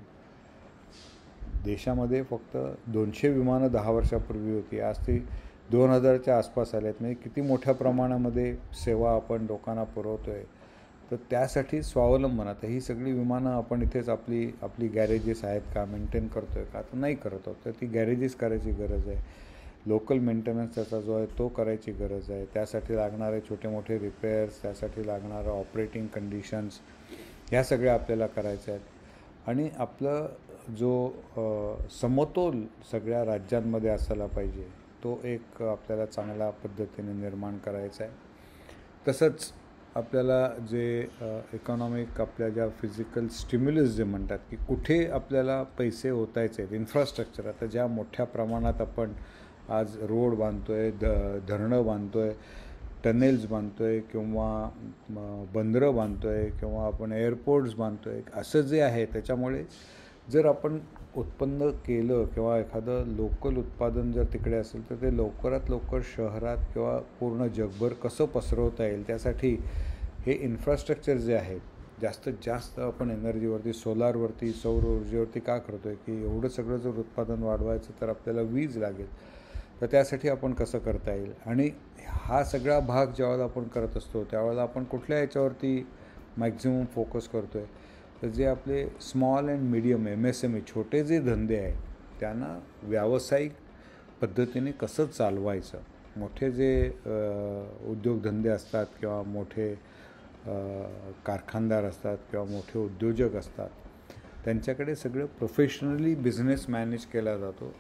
देशामध्ये फक्त 200 विमानं 10 वर्षापूर्वी होती, आज ती 2000च्या आसपास आल्या आहेत. म्हणजे किती मोठ्या प्रमाणामध्ये सेवा आपण लोकांना पुरवतो आहे. तर त्यासाठी स्वावलंबन, आता ही सगळी विमानं आपण इथेच आपली गॅरेजेस आहेत का, मेंटेन करतो आहे का, तर नाही करत आहोत. तर ती गॅरेजेस करायची गरज आहे. लोकल मेंटेनन्स त्याचा जो आहे तो करायची गरज आहे. त्यासाठी लागणारे छोटे मोठे रिपेअर्स, त्यासाठी लागणारं ऑपरेटिंग कंडिशन्स, ह्या सगळ्या आपल्याला करायच्या आहेत. आणि आपलं जो समतोल सगळ्या राज्यांमध्ये असायला पाहिजे, तो एक आपल्याला चांगल्या पद्धतीने निर्माण करायचा आहे. तसंच आपल्याला जे इकॉनॉमिक, आपल्या ज्या फिजिकल स्टिम्युलस जे म्हणतात, की कुठे आपल्याला पैसे ओतायचे आहेत, इन्फ्रास्ट्रक्चर. आता ज्या मोठ्या प्रमाणात आपण आज रोड बांधतो आहे, धरणं बांधतो आहे, टनेल्स बांधतो आहे किंवा बंदरं बांधतो आहे किंवा आपण एअरपोर्ट्स बांधतो आहे, असं जे आहे, त्याच्यामुळे जर आपण उत्पन्न केलं किंवा एखादं लोकल उत्पादन जर तिकडे असेल, तर ते लवकरात लवकर शहरात किंवा पूर्ण जगभर कसं पसरवता येईल, त्यासाठी हे इन्फ्रास्ट्रक्चर जे आहे, जास्तीत जास्त आपण एनर्जीवरती, सोलारवरती, सौर ऊर्जेवरती का करतो आहे, की एवढं सगळं जर उत्पादन वाढवायचं तर आपल्याला वीज लागेल. तर त्यासाठी आपण कसं करता येईल. आणि हा सगळा भाग ज्यावेळेला आपण करत असतो, त्यावेळेला आपण कुठल्या याच्यावरती मॅक्झिमम फोकस करतो आहे, तर जे आपले स्मॉल अँड मीडियम MSME छोटे जे धंदे आहेत, त्यांना व्यावसायिक पद्धतीने कसं चालवायचं. मोठे जे उद्योगधंदे असतात किंवा मोठे कारखानदार असतात किंवा मोठे उद्योजक असतात, त्यांच्याकडे सगळं प्रोफेशनली बिझनेस मॅनेज केला जातो.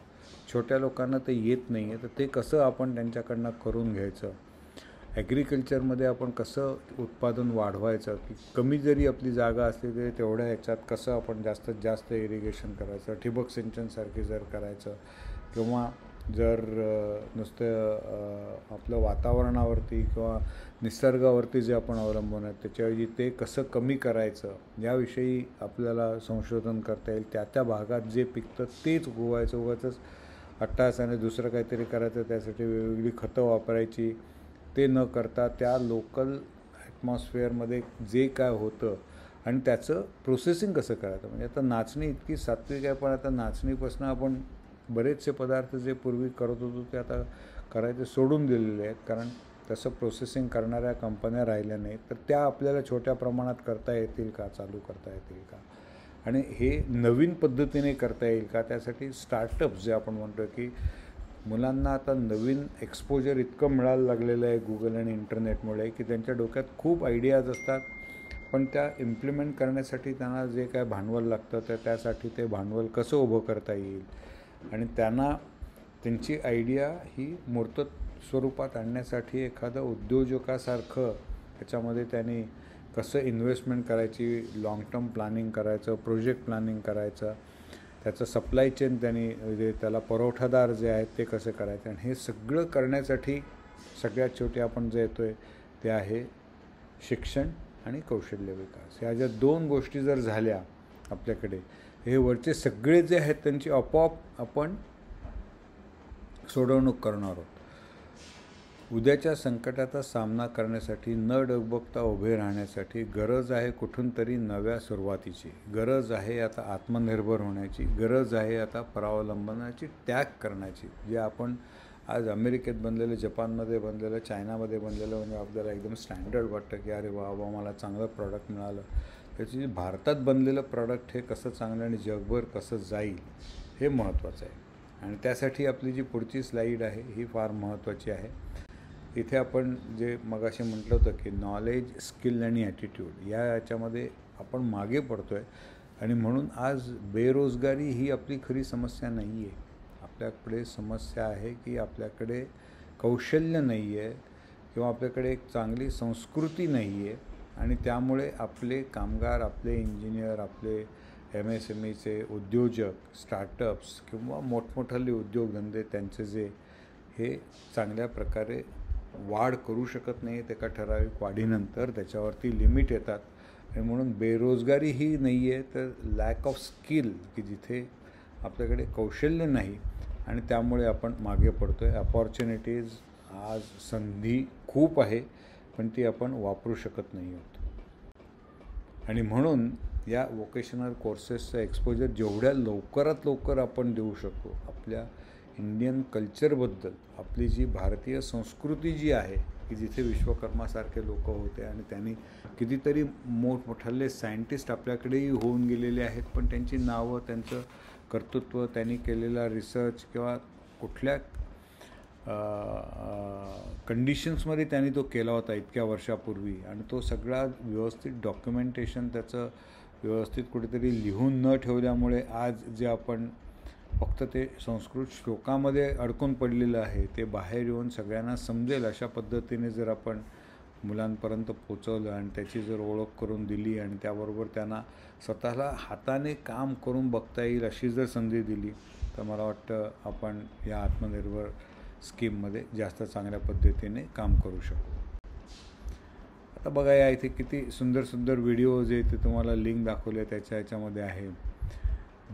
छोट्या लोकांना ते येत नाही आहे, तर ते कसं आपण त्यांच्याकडनं करून घ्यायचं. ॲग्रिकल्चरमध्ये आपण कसं उत्पादन वाढवायचं, की कमी जरी आपली जागा असली तरी तेवढ्या ह्याच्यात कसं आपण जास्तीत जास्त इरिगेशन करायचं, ठिबक सिंचनसारखी जर करायचं, किंवा जर नुसतं आपलं वातावरणावरती किंवा निसर्गावरती जे आपण अवलंबून आहेत, त्याच्याऐवजी ते कसं कमी करायचं, याविषयी आपल्याला संशोधन करता येईल. त्या त्या भागात जे पिकतं तेच उगवायचं, अट्टाहासाने दुसरं काहीतरी करायचं, त्यासाठी वेगवेगळी खतं वापरायची. ते न करता त्या लोकल ॲटमॉस्फिअरमध्ये जे काय होतं आणि त्याचं प्रोसेसिंग कसं करायचं. म्हणजे आता नाचणी इतकी सात्विक आहे, पण आता नाचणीपासून आपण बरेचसे पदार्थ जे पूर्वी करत होतो ते आता करायचे सोडून दिलेले आहेत, कारण तसं प्रोसेसिंग करणाऱ्या कंपन्या राहिल्या नाहीत. तर त्या आपल्याला छोट्या प्रमाणात करता येतील का, चालू करता येतील का, आणि हे नवीन पद्धतीने करता येईल का. त्यासाठी स्टार्टअप्स जे आपण म्हणतो की मुलांना आता नवीन एक्सपोजर इतकं मिळायला लागलेलं आहे गुगल आणि इंटरनेटमुळे, की त्यांच्या डोक्यात खूप आयडियाज असतात, पण त्या इम्प्लिमेंट करण्यासाठी त्यांना जे काय भांडवल लागतं, तर त्यासाठी ते भांडवल कसं उभं करता येईल आणि त्यांना त्यांची आयडिया ही मूर्त स्वरूपात आणण्यासाठी एखादं उद्योजकासारखं त्याच्यामध्ये त्यांनी कसं इन्व्हेस्टमेंट करायची, लाँग टर्म प्लॅनिंग करायचं, प्रोजेक्ट प्लॅनिंग करायचं, त्याचं सप्लाय चेन त्यांनी म्हणजे त्याला पुरवठादार जे आहेत ते कसं करायचं. आणि हे सगळं करण्यासाठी सगळ्यात शेवटी आपण जे येतो आहे ते आहे शिक्षण आणि कौशल्य विकास. ह्या ज्या 2 गोष्टी जर झाल्या आपल्याकडे, हे वरचे सगळे जे आहेत त्यांची आपोआप आपण सोडवणूक करणार आहोत. उद्याच्या संकटाचा सामना करण्यासाठी न डगबगता उभे राहण्यासाठी गरज आहे कुठून तरी नव्या सुरुवातीची, गरज आहे आता आत्मनिर्भर होण्याची, गरज आहे आता परावलंबनाची, त्याग करण्याची. जे आपण आज अमेरिकेत बनलेलं, जपानमध्ये बनलेलं, चायनामध्ये बनलेलं म्हणजे आपल्याला एकदम स्टँडर्ड वाटतं की अरे वा वा मला चांगलं प्रॉडक्ट मिळालं. त्याची भारतात बनलेलं प्रॉडक्ट हे कसं चांगलं आणि जगभर कसं जाईल हे महत्त्वाचं आहे. आणि त्यासाठी आपली जी पुढची स्लाईड आहे ही फार महत्त्वाची आहे. इथे आपण जे मगाशी म्हटलं होतं की नॉलेज, स्किल आणि ॲटिट्यूड याच्यामध्ये आपण मागे पडतो आहे. आणि म्हणून आज बेरोजगारी ही आपली खरी समस्या नाही आहे. आपल्याकडे समस्या आहे की आपल्याकडे कौशल्य नाही आहे किंवा आपल्याकडे एक चांगली संस्कृती नाही आहे. आणि त्यामुळे आपले कामगार, आपले इंजिनियर, आपले MSMEचे उद्योजक, स्टार्टअप्स किंवा मोठमोठाले उद्योगधंदे त्यांचे जे हे चांगल्या प्रकारे वाढ करू शकत नाही. एका ठराविक वाढीनंतर त्याच्यावरती लिमिट येतात. आणि म्हणून बेरोजगारी ही नाही आहे तर लॅक ऑफ स्किल, की जिथे आपल्याकडे कौशल्य नाही आणि त्यामुळे आपण मागे पडतो आहे. अपॉर्च्युनिटीज, आज संधी खूप आहे पण ती आपण वापरू शकत नाही आहोत. आणि म्हणून या वोकेशनल कोर्सेसचं एक्सपोजर जेवढ्या लवकरात लवकर आपण देऊ शकतो, आपल्या इंडियन कल्चरबद्दल, आपली जी भारतीय संस्कृती जी आहे की जिथे विश्वकर्मासारखे लोक होते आणि त्यांनी कितीतरी मोठमोठाले सायंटिस्ट आपल्याकडेही होऊन गेलेले आहेत, पण त्यांची नावं, त्यांचं कर्तृत्व, त्यांनी केलेला रिसर्च किंवा कुठल्या कंडिशन्समध्ये त्यांनी तो केला होता इतक्या वर्षापूर्वी, आणि तो सगळा व्यवस्थित डॉक्युमेंटेशन त्याचं व्यवस्थित कुठेतरी लिहून न ठेवल्यामुळे आज जे आपण फक्त ते संस्कृत श्लोकामध्ये अडकून पडलेलं आहे ते बाहेर येऊन सगळ्यांना समजेल अशा पद्धतीने जर आपण मुलांपर्यंत पोचवलं आणि त्याची जर ओळख करून दिली आणि त्याबरोबर त्यांना स्वतःला हाताने काम करून बघता येईल अशी जर संधी दिली तर मला वाटतं आपण या आत्मनिर्भर स्कीममध्ये जास्त चांगल्या पद्धतीने काम करू शकू. आता बघा या इथे किती सुंदर सुंदर व्हिडिओज आहेत, ते तुम्हाला लिंक दाखवले ह्याच्यामध्ये आहे.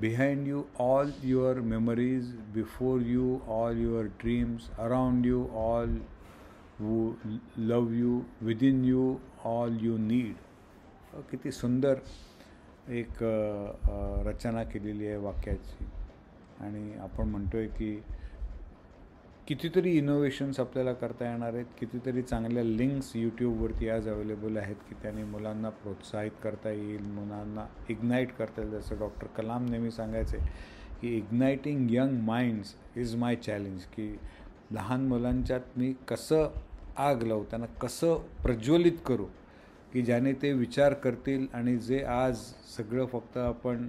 Behind you all your memories, before you all your dreams, around you all who love you, within you all you need. किती सुंदर एक रचना केलेली आहे वाक्याची. आणि आपण म्हणतोय की कितीतरी इनोव्हेशन्स आपल्याला करता येणार आहेत, कितीतरी चांगल्या लिंक्स यूट्यूबवरती आज अवेलेबल आहेत की त्याने मुलांना प्रोत्साहित करता येईल, मुलांना इग्नाईट करता येईल. जसं डॉक्टर कलाम नेहमी सांगायचे की igniting young minds is my challenge, की लहान मुलांच्यात मी कसं आग लावू, त्यांना कसं प्रज्वलित करू की ज्याने ते विचार करतील. आणि जे आज सगळं फक्त आपण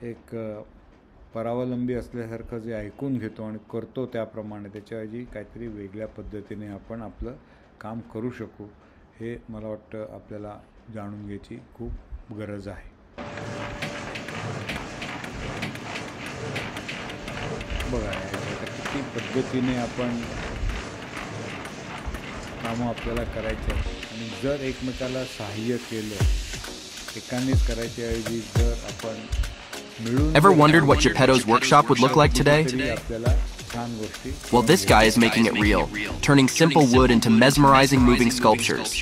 एक परावलंबी असल्यासारखं जे ऐकून घेतो आणि करतो त्याप्रमाणे, त्याच्याऐवजी काहीतरी वेगळ्या पद्धतीने आपण आपलं काम करू शकू, हे मला वाटतं आपल्याला जाणून घ्यायची खूप गरज आहे. बघा आता किती पद्धतीने आपण कामं आपल्याला करायचे आहेत. आणि जर एकमेकाला सहाय्य केलं, एकानेच करायच्याऐवजी जर आपण Ever wondered what Geppetto's workshop would look like today? Well, this guy is making it real, turning simple wood into mesmerizing moving sculptures.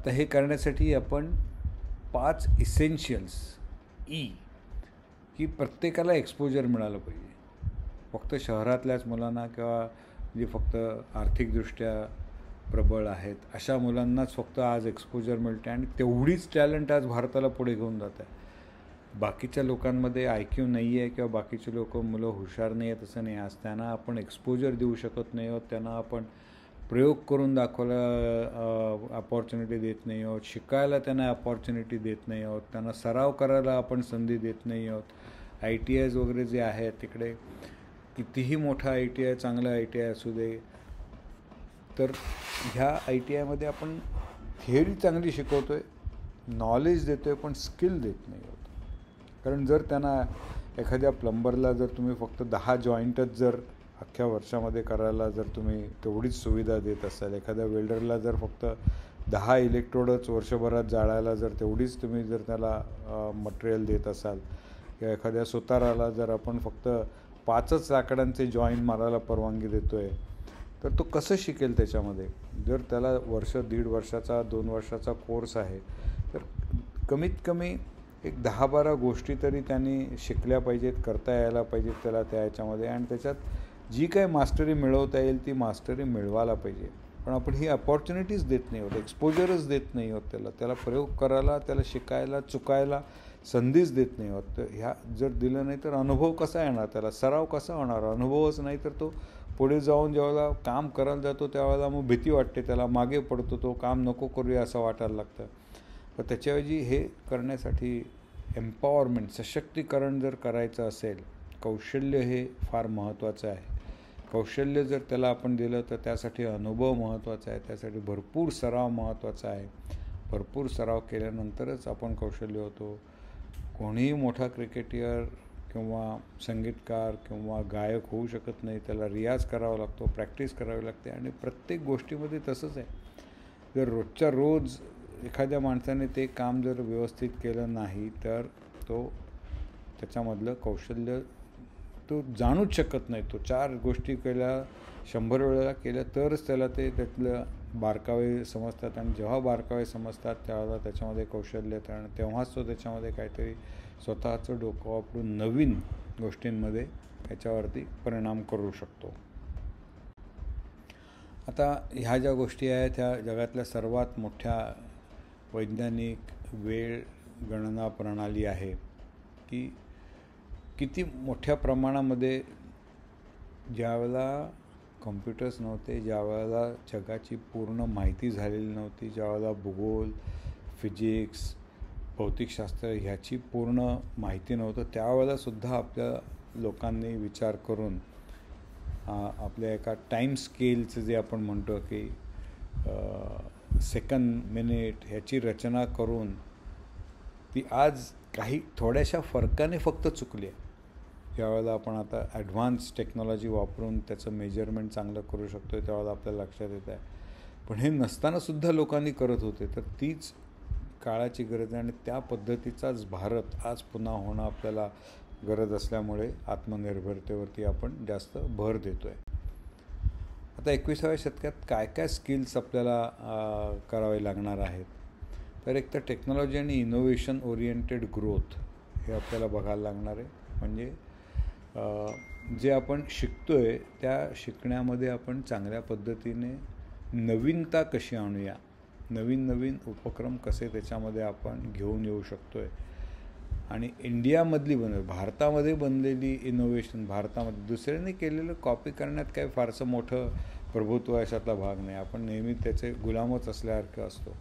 आता हे करण्यासाठी आपण 5 इसेन्शियल्स की प्रत्येकाला एक्सपोजर मिळालं पाहिजे. फक्त शहरातल्याच मुलांना किंवा जे फक्त आर्थिकदृष्ट्या प्रबळ आहेत अशा मुलांनाच फक्त आज एक्सपोजर मिळते आणि तेवढीच टॅलेंट आज भारताला पुढे घेऊन जात आहे. बाकीच्या लोकांमध्ये IQ नाही आहे किंवा बाकीचे मुलं हुशार नाही आहेत असं नाही. आज त्यांना आपण एक्सपोजर देऊ शकत नाही आहोत, त्यांना आपण प्रयोग करून दाखवायला अपॉर्च्युनिटी देत नाही आहोत, शिकायला त्यांना अपॉर्च्युनिटी देत नाही आहोत, त्यांना सराव करायला आपण संधी देत नाही आहोत. ITIs वगैरे जे आहेत तिकडे कितीही मोठा ITI चांगला ITI असू दे, तर ह्या ITIमध्ये आपण थिअरी चांगली शिकवतो आहे, नॉलेज देतो आहे, पण स्किल देत नाही आहोत. कारण जर त्यांना एखाद्या प्लंबरला जर तुम्ही फक्त 10 जॉईंटच जर अख्ख्या वर्षामध्ये करायला जर तुम्ही तेवढीच सुविधा देत असाल, एखाद्या वेल्डरला जर फक्त 10 इलेक्ट्रोडच वर्षभरात जाळायला जर तेवढीच तुम्ही जर त्याला मटेरियल देत असाल, किंवा एखाद्या सुताराला जर आपण फक्त 5च लाकडांचे जॉईंट मारायला परवानगी देतो आहे, तर तो कसं शिकेल त्याच्यामध्ये? जर त्याला वर्ष, 1.5 वर्षाचा 2 वर्षाचा कोर्स आहे, तर कमीत कमी एक 10-12 गोष्टी तरी त्यांनी शिकल्या पाहिजेत, करता यायला पाहिजेत त्याला त्या ह्याच्यामध्ये, आणि त्याच्यात जी काही मास्टरी मिळवता येईल ती मास्टरी मिळवायला पाहिजे. पण आपण ही अपॉर्च्युनिटीज देत नाही आहोत, एक्सपोजरच देत नाही आहोत त्याला प्रयोग करायला, त्याला शिकायला, चुकायला संधीच देत नाही आहोत. तर ह्या जर दिलं नाही तर अनुभव कसा येणार, त्याला सराव कसा होणार? अनुभवच नाही तर तो पुढे जाऊन जेव्हा काम करायला जातो त्यावेळेला मग भीती वाटते, त्याला मागे पडतो, तो काम नको करूया असं वाटायला लागतं. पण त्याच्याऐवजी हे करण्यासाठी एम्पॉवरमेंट, सशक्तीकरण जर करायचं असेल, कौशल्य हे फार महत्त्वाचं आहे. कौशल्य जर त्याला आपण दिलं तर त्यासाठी अनुभव महत्त्वाचा आहे, त्यासाठी भरपूर सराव महत्त्वाचा आहे. भरपूर सराव केल्यानंतरच आपण कौशल्य होतो. कोणीही मोठा क्रिकेटर किंवा संगीतकार किंवा गायक होऊ शकत नाही, त्याला रियाज करावा लागतो, प्रॅक्टिस करावी लागते. आणि प्रत्येक गोष्टीमध्ये तसंच आहे. जर रोजच्या रोज एखाद्या माणसाने ते काम जर व्यवस्थित केलं नाही तर तो त्याच्यामधलं कौशल्य तो जाणूच शकत नाही. तो 4 गोष्टी केल्या, 100 वेळेला केल्या तरच त्याला त्यातलं बारकावे समजतात, आणि जेव्हा बारकावे समजतात त्यावेळेला त्याच्यामध्ये कौशल्य येतं, आणि तेव्हाच तो त्याच्यामध्ये काहीतरी स्वतःचं डोकं वापरून नवीन गोष्टींमध्ये त्याच्यावरती परिणाम करू शकतो. आता ह्या ज्या गोष्टी आहेत ह्या जगातल्या सर्वात मोठ्या वैज्ञानिक वेळ गणना प्रणाली आहे की किती मोठ्या प्रमाणामध्ये ज्यावेळेला कॉम्प्युटर्स नव्हते, ज्यावेळेला जगाची पूर्ण माहिती झालेली नव्हती, ज्यावेळेला भूगोल, फिजिक्स, भौतिकशास्त्र ह्याची पूर्ण माहिती नव्हतं, त्यावेळेलासुद्धा आपल्या लोकांनी विचार करून आपल्या एका टाईम स्केलचं जे आपण म्हणतो की सेकंद, मिनिट ह्याची रचना करून ती आज काही थोड्याशा फरकाने फक्त चुकली आहे. ज्यावेळेला आपण आता ॲडव्हान्स टेक्नॉलॉजी वापरून त्याचं मेजरमेंट चांगलं करू शकतो आहे त्यावेळेला आपल्याला लक्षात येत आहे. पण हे नसतानासुद्धा लोकांनी करत होते. तर तीच काळाची गरज आहे आणि त्या पद्धतीचाच भारत आज पुन्हा होणं आपल्याला गरज असल्यामुळे आत्मनिर्भरतेवरती आपण जास्त भर देतो आहे. आता 21व्या शतकात काय काय स्किल्स आपल्याला करावे लागणार आहेत, तर एक तर टेक्नॉलॉजी आणि इनोव्हेशन ओरिएंटेड ग्रोथ हे आपल्याला बघायला लागणार आहे. म्हणजे जे आपण शिकतो आहे त्या शिकण्यामध्ये आपण चांगल्या पद्धतीने नवीनता कशी आणूया, नवीन उपक्रम कसे त्याच्यामध्ये आपण घेऊन येऊ शकतो आहे, आणि इंडियामधली भारतामध्ये बनलेली इनोव्हेशन, भारतामध्ये दुसऱ्याने केलेलं कॉपी करण्यात काही फारसं मोठं प्रभुत्व अशातला भाग नाही. आपण नेहमी त्याचे गुलामच असल्यासारखं असतो.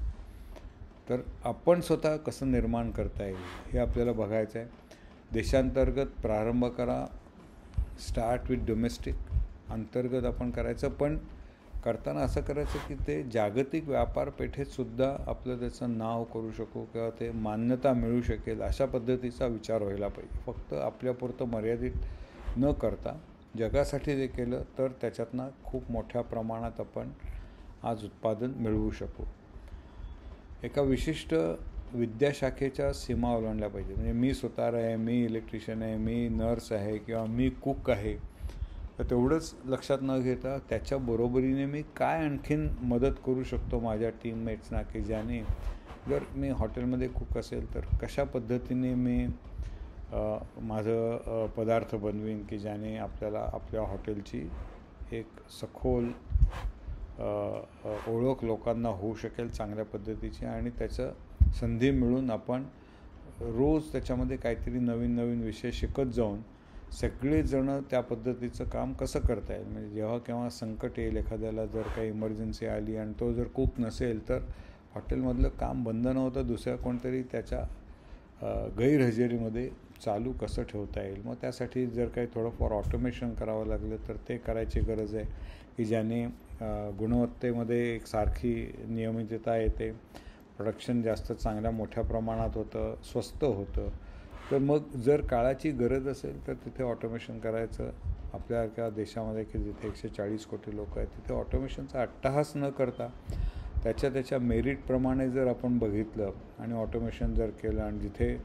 तर आपण स्वतः कसं निर्माण करता येईल हे आपल्याला बघायचं आहे. देशांतर्गत प्रारंभ करा, स्टार्ट विथ डोमेस्टिक, अंतर्गत आपण करायचं, पण करताना असं करायचं की ते जागतिक व्यापारपेठेतसुद्धा आपलं त्याचं नाव करू शकू किंवा ते मान्यता मिळू शकेल अशा पद्धतीचा विचार व्हायला पाहिजे. फक्त आपल्यापुरतं मर्यादित न करता जगासाठी जे केलं तर त्याच्यातनं खूप मोठ्या प्रमाणात आपण आज उत्पादन मिळवू शकू. एका विशिष्ट विद्याशाखेच्या सीमा ओलांडल्या पाहिजे. म्हणजे मी सुतार आहे, मी इलेक्ट्रिशियन आहे, मी नर्स आहे किंवा मी कुक आहे, तर तेवढंच लक्षात न घेता त्याच्या बरोबरीने मी काय आणखीन मदत करू शकतो माझ्या टीममेट्सना, की ज्याने जर मी हॉटेलमध्ये कुक असेल तर कशा पद्धतीने मी माझं पदार्थ बनवीन की ज्याने आपल्याला आपल्या हॉटेलची एक सखोल ओळख लोकांना होऊ शकेल चांगल्या पद्धतीची, आणि त्याचं संधी मिळून आपण रोज त्याच्यामध्ये काहीतरी नवीन नवीन विषय शिकत जाऊन सगळेजणं त्या पद्धतीचं काम कसं करता येईल. म्हणजे जेव्हा केव्हा संकट येईल, एखाद्याला जर काही इमर्जन्सी आली आणि तो जर कुक नसेल तर हॉटेलमधलं काम बंद नव्हतं, दुसऱ्या कोणतरी त्याच्या गैरहजेरीमध्ये चालू कसं ठेवता येईल. मग त्यासाठी जर काही थोडंफार ऑटोमेशन करावं लागलं तर ते करायची गरज आहे, की ज्याने गुणवत्तेमध्ये एक सारखी नियमितता येते, प्रोडक्शन जास्त चांगल्या मोठ्या प्रमाणात होतं, स्वस्त होतं. तर मग जर काळाची गरज असेल तर तिथे ऑटोमेशन करायचं. आपल्यासारख्या देशामध्ये की जिथे 140 कोटी लोक आहेत तिथे ऑटोमेशनचा अट्टहास न करता त्याच्या मेरिटप्रमाणे जर आपण बघितलं आणि ऑटोमेशन जर केलं, आणि जिथे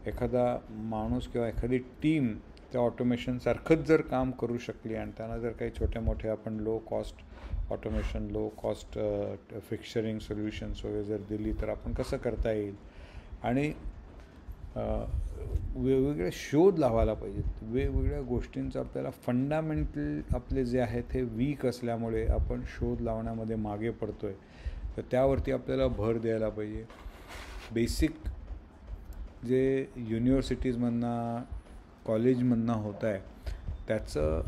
एखादा माणूस किंवा एखादी टीम त्या ऑटोमेशनसारखंच जर काम करू शकली आणि त्यांना जर काही छोटे मोठे आपण low cost automation, low cost fixturing solutions वगैरे जर दिली तर आपण कसं करता येईल. आणि वेगवेगळे शोध लावायला पाहिजेत. वेगवेगळ्या गोष्टींचं आपल्याला फंडामेंटल आपले जे आहेत हे वीक असल्यामुळे आपण शोध लावण्यामध्ये मागे पडतो आहे. तर त्यावरती आपल्याला भर द्यायला पाहिजे. बेसिक जे युनिव्हर्सिटीजमधनं कॉलेजमधनं होत आहे त्याचं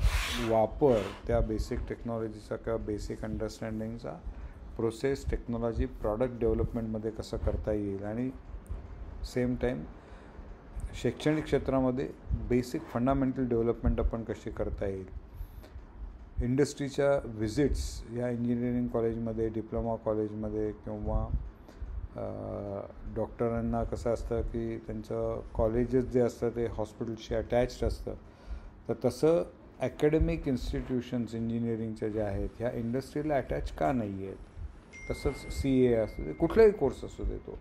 वापर त्या बेसिक टेक्नॉलॉजीचा किंवा बेसिक अंडरस्टँडिंगचा प्रोसेस, टेक्नॉलॉजी, प्रॉडक्ट डेव्हलपमेंटमध्ये कसं करता येईल. आणि सेम टाईम शैक्षणिक क्षेत्रामध्ये बेसिक फंडामेंटल डेव्हलपमेंट आपण कशी करता येईल. इंडस्ट्रीच्या व्हिजिट्स या इंजिनिअरिंग कॉलेजमध्ये, डिप्लोमा कॉलेजमध्ये किंवा डॉक्टरांना कसं असतं की त्यांचं कॉलेजेस जे असतं ते हॉस्पिटलशी अटॅच्ड असतं, तर तसं ॲकॅडमिक इन्स्टिट्यूशन्स इंजिनिअरिंगच्या ज्या आहेत ह्या इंडस्ट्रीला अटॅच का नाही आहेत. तसंच CA असू दे, कुठलाही कोर्स असू दे तो,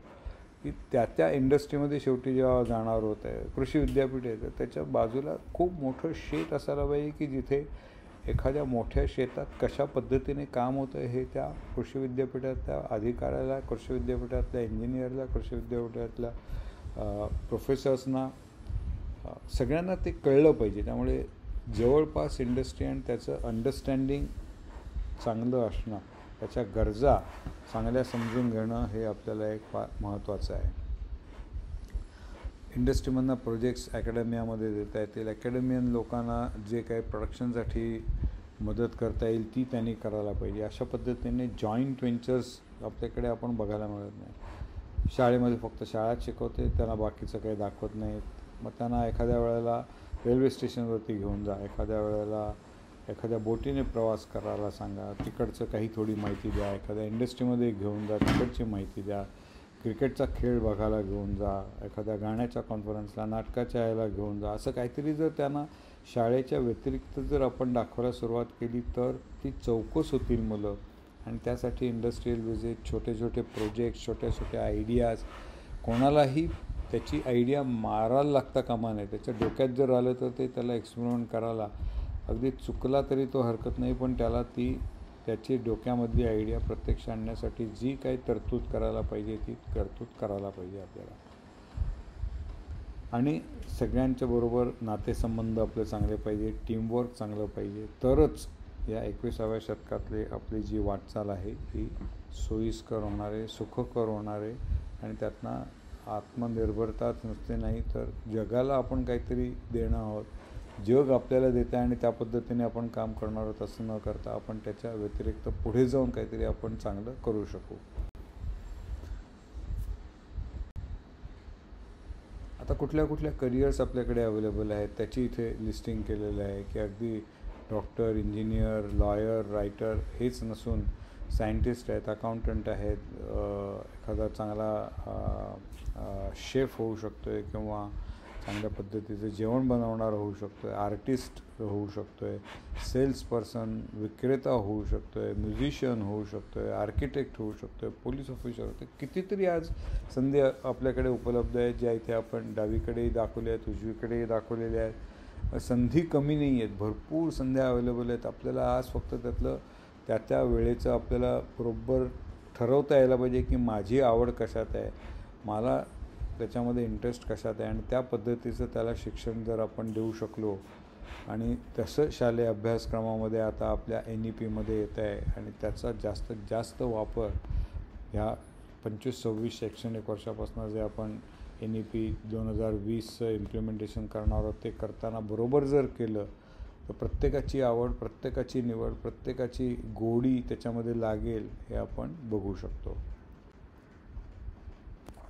की त्या इंडस्ट्रीमध्ये शेवटी जेव्हा जाणार होत आहे. कृषी विद्यापीठ आहे तर त्याच्या बाजूला खूप मोठं शेत असायला पाहिजे की जिथे एखाद्या मोठ्या शेतात कशा पद्धतीने काम होतं हे त्या कृषी विद्यापीठातल्या अधिकाऱ्याला, कृषी विद्यापीठातल्या इंजिनियरला, कृषी विद्यापीठातल्या प्रोफेसर्सना सगळ्यांना ते कळलं पाहिजे. त्यामुळे जवळपास इंडस्ट्री आणि त्याचं अंडरस्टँडिंग चांगलं असणं, त्याच्या गरजा चांगल्या समजून घेणं हे आपल्याला एक फार महत्त्वाचं आहे. इंडस्ट्रीमधनं प्रोजेक्ट्स ॲकॅडमियामध्ये देता येतील. ॲकॅडमियन लोकांना जे काही प्रोडक्शनसाठी मदत करता येईल ती त्यांनी करायला पाहिजे. अशा पद्धतीने जॉईंट व्हेंचर्स आपल्याकडे आपण बघायला मिळत नाही. शाळेमध्ये फक्त शाळाच शिकवते, त्यांना बाकीचं काही दाखवत नाहीत. मग त्यांना एखाद्या वेळेला रेल्वे स्टेशनवरती घेऊन जा, एखाद्या वेळेला एखाद्या बोटीने प्रवास करायला सांगा, तिकडचं काही थोडी माहिती द्या, एखाद्या इंडस्ट्रीमध्ये घेऊन जा, तिकडची माहिती द्या, क्रिकेटचा खेळ बघायला घेऊन जा, एखाद्या गाण्याच्या कॉन्फरन्सला, नाटकाच्या यायला घेऊन जा. असं काहीतरी जर त्यांना शाळेच्या व्यतिरिक्त जर आपण दाखवायला सुरुवात केली तर ती चौकस होतील मुलं. आणि त्यासाठी इंडस्ट्रियल व्हिजिट, छोटे छोटे प्रोजेक्ट्स, छोट्या छोट्या आयडियाज, कोणालाही त्याची आयडिया मारायला लागता कामा नये. त्याच्या डोक्यात जर आलं तर ते त्याला एक्सपेरिमेंट करायला, अगदी चुकला तरी तो हरकत नाही, पण त्याला त्याची डोक्यामधली आयडिया प्रत्यक्ष आणण्यासाठी जी काही तरतूद करायला पाहिजे ती तरतूद करायला पाहिजे आपल्याला. आणि सगळ्यांच्या बरोबर नातेसंबंध आपले चांगले पाहिजे, टीमवर्क चांगलं पाहिजे, तरच या 21व्या शतकातले आपली जी वाटचाल आहे ती सोयीस्कर होणार आहे, सुखकर होणार आहे. आणि त्यातनं आत्मनिर्भरताच नसते, नाही तर जगाला आपण काहीतरी देणं आहोत. जग आपल्याला देतं आणि त्या पद्धतीने आपण काम करणार आहोत असं न करता आपण त्याच्या व्यतिरिक्त पुढे जाऊन काहीतरी आपण चांगलं करू शकू. आता कुठल्या कुठल्या करिअर्स आपल्याकडे अवेलेबल आहेत त्याची इथे लिस्टिंग केलेलं आहे, की अगदी डॉक्टर, इंजिनियर, लॉयर, रायटर हेच नसून सायंटिस्ट आहेत, अकाउंटंट आहेत, एखादा चांगला शेफ होऊ शकतो आहे किंवा चांगल्या पद्धतीचं जेवण बनवणारा होऊ शकतो आहे, आर्टिस्ट होऊ शकतो आहे, सेल्स पर्सन, विक्रेता होऊ शकतो आहे, म्युझिशियन होऊ शकतो आहे, आर्किटेक्ट होऊ शकतो आहे, पोलीस ऑफिसर होते. कितीतरी आज संधी आपल्याकडे उपलब्ध आहेत ज्या इथे आपण डावीकडेही दाखवल्या आहेत, उजवीकडेही दाखवलेल्या आहेत. संधी कमी नाही आहेत, भरपूर संध्या अवेलेबल आहेत. आपल्याला आज फक्त त्यातलं त्या वेळेचं आपल्याला बरोबर ठरवता यायला पाहिजे की माझी आवड कशात आहे, मला त्याच्यामध्ये इंटरेस्ट कशात आहे, आणि त्या पद्धतीचं त्याला शिक्षण जर आपण देऊ शकलो आणि तसं शालेय अभ्यासक्रमामध्ये आता आपल्या NEPमध्ये येत आहे आणि त्याचा जास्तीत जास्त वापर ह्या 25-26 शैक्षणिक वर्षापासून जे आपण NEP 2020चं इम्प्लिमेंटेशन करणार आहोत ते करताना बरोबर जर केलं तर प्रत्येकाची आवड, प्रत्येकाची निवड, प्रत्येकाची गोडी त्याच्यामध्ये लागेल हे आपण बघू शकतो.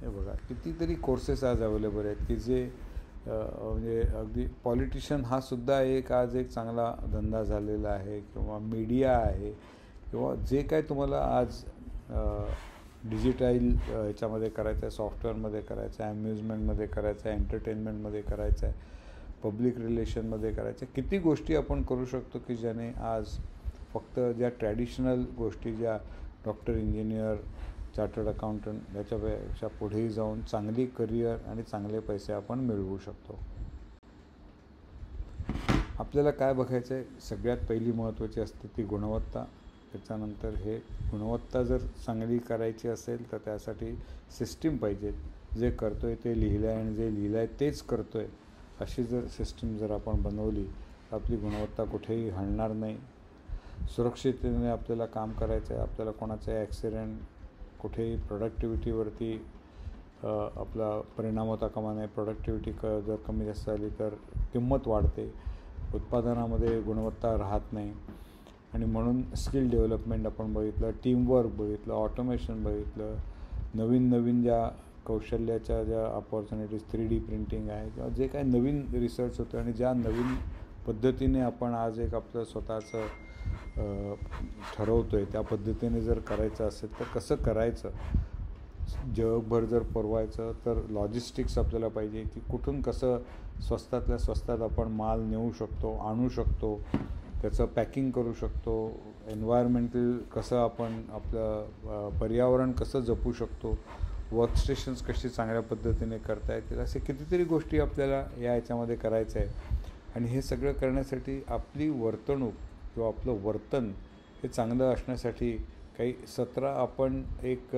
हे बघा कितीतरी कोर्सेस आज अवेलेबल आहेत की जे म्हणजे अगदी पॉलिटिशियन हा सुद्धा आज एक चांगला धंदा झालेला आहे, किंवा मीडिया आहे, किंवा जे काय तुम्हाला आज डिजिटल ह्याच्यामध्ये करायचं आहे, सॉफ्टवेअरमध्ये करायचं आहे, अम्युजमेंटमध्ये करायचं आहे, एंटरटेनमेंटमध्ये करायचं आहे, पब्लिक रिलेशनमध्ये करायचं आहे, किती गोष्टी आपण करू शकतो की ज्याने आज फक्त ज्या ट्रॅडिशनल गोष्टी ज्या डॉक्टर, इंजिनियर, चार्टर्ड अकाउंटंट याच्यापेक्षा पुढेही जाऊन चांगली करिअर आणि चांगले पैसे आपण मिळवू शकतो. आपल्याला काय बघायचं आहे, सगळ्यात पहिली महत्त्वाची असते ती गुणवत्ता. त्याच्यानंतर हे गुणवत्ता जर चांगली करायची असेल तर त्यासाठी सिस्टीम पाहिजे. जे करतो आहे ते लिहिलं आहे आणि जे लिहिलं आहे तेच करतो आहे अशी जर सिस्टीम जर आपण बनवली तर आपली गुणवत्ता कुठेही हलणार नाही. सुरक्षिततेने आपल्याला काम करायचं आहे. आपल्याला कोणाचा ॲक्सिडेंट, कुठेही प्रोडक्टिव्हिटीवरती आपला परिणाम होता कामा नये. प्रोडक्टिव्हिटी जर कमी जास्त झाली तर किंमत वाढते, उत्पादनामध्ये गुणवत्ता राहत नाही. आणि म्हणून स्किल डेव्हलपमेंट आपण बघितलं, टीमवर्क बघितलं, ऑटोमेशन बघितलं, नवीन ज्या कौशल्याच्या ज्या अपॉर्च्युनिटीज 3D प्रिंटिंग आहे किंवा जे काही नवीन रिसर्च होतं आणि ज्या नवीन पद्धतीने आपण आज एक आपलं स्वतःचं ठरवतो आहे त्या पद्धतीने जर करायचं असेल तर कसं करायचं, जगभर जर पुरवायचं तर लॉजिस्टिक्स आपल्याला पाहिजे की कुठून कसं स्वस्तातल्या स्वस्तात आपण माल नेऊ शकतो, आणू शकतो, त्याचं पॅकिंग करू शकतो, एन्व्हायरमेंटल कसं आपण आपलं पर्यावरण कसं जपू शकतो, वर्कस्टेशन्स कशी चांगल्या पद्धतीने करता येतील, असे कितीतरी गोष्टी आपल्याला याच्यामध्ये करायचं आहे. आणि हे सगळं करण्यासाठी आपली वर्तणूक किंवा आपलं वर्तन हे चांगलं असण्यासाठी काही 17 आपण एक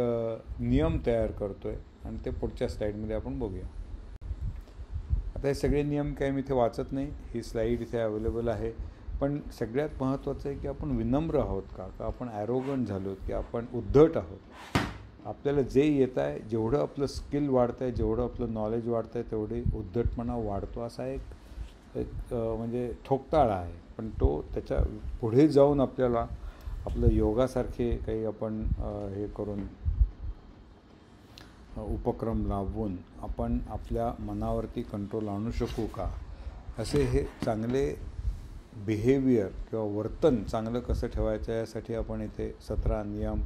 नियम तयार करतो आहे आणि ते पुढच्या स्लाईडमध्ये आपण बघूया. आता हे सगळे नियम काही मी इथे वाचत नाही, ही स्लाईड इथे अवेलेबल आहे. पण सगळ्यात महत्त्वाचं आहे की आपण विनम्र आहोत का आपण ॲरोगंट झालो की आपण उद्धट आहोत. आपल्याला जे येत आहे, जेवढं आपलं स्किल वाढतं आहे, जेवढं आपलं नॉलेज वाढतं आहे तेवढे उद्धटपणा वाढतो, असा एक म्हणजे ठोकताळा आहे. पण तो त्याच्या पुढे जाऊन आपल्याला आपलं योगासारखे काही आपण हे करून उपक्रम राबवून आपण आपल्या मनावरती कंट्रोल आणू शकू का, असे हे चांगले बिहेवियर किंवा वर्तन चांगलं कसं ठेवायचं यासाठी आपण इथे 17 नियम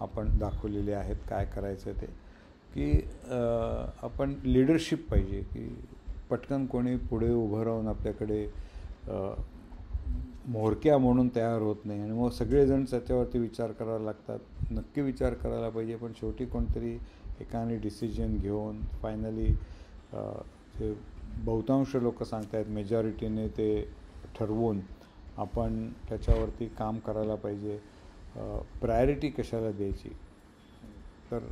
आपण दाखवलेले आहेत. काय करायचं ते की आपण लिडरशिप पाहिजे की पटकन कोणी पुढे उभं राहून आपल्याकडे म्होरक्या म्हणून तयार होत नाही आणि मग सगळेजण त्याच्यावरती विचार करायला लागतात. नक्की विचार करायला पाहिजे, पण शेवटी कोणतरी एकाने डिसिजन घेऊन फायनली जे बहुतांश लोक सांगत आहेत मेजॉरिटीने ते ठरवून आपण त्याच्यावरती काम करायला पाहिजे. प्रायोरिटी कशाला द्यायची तर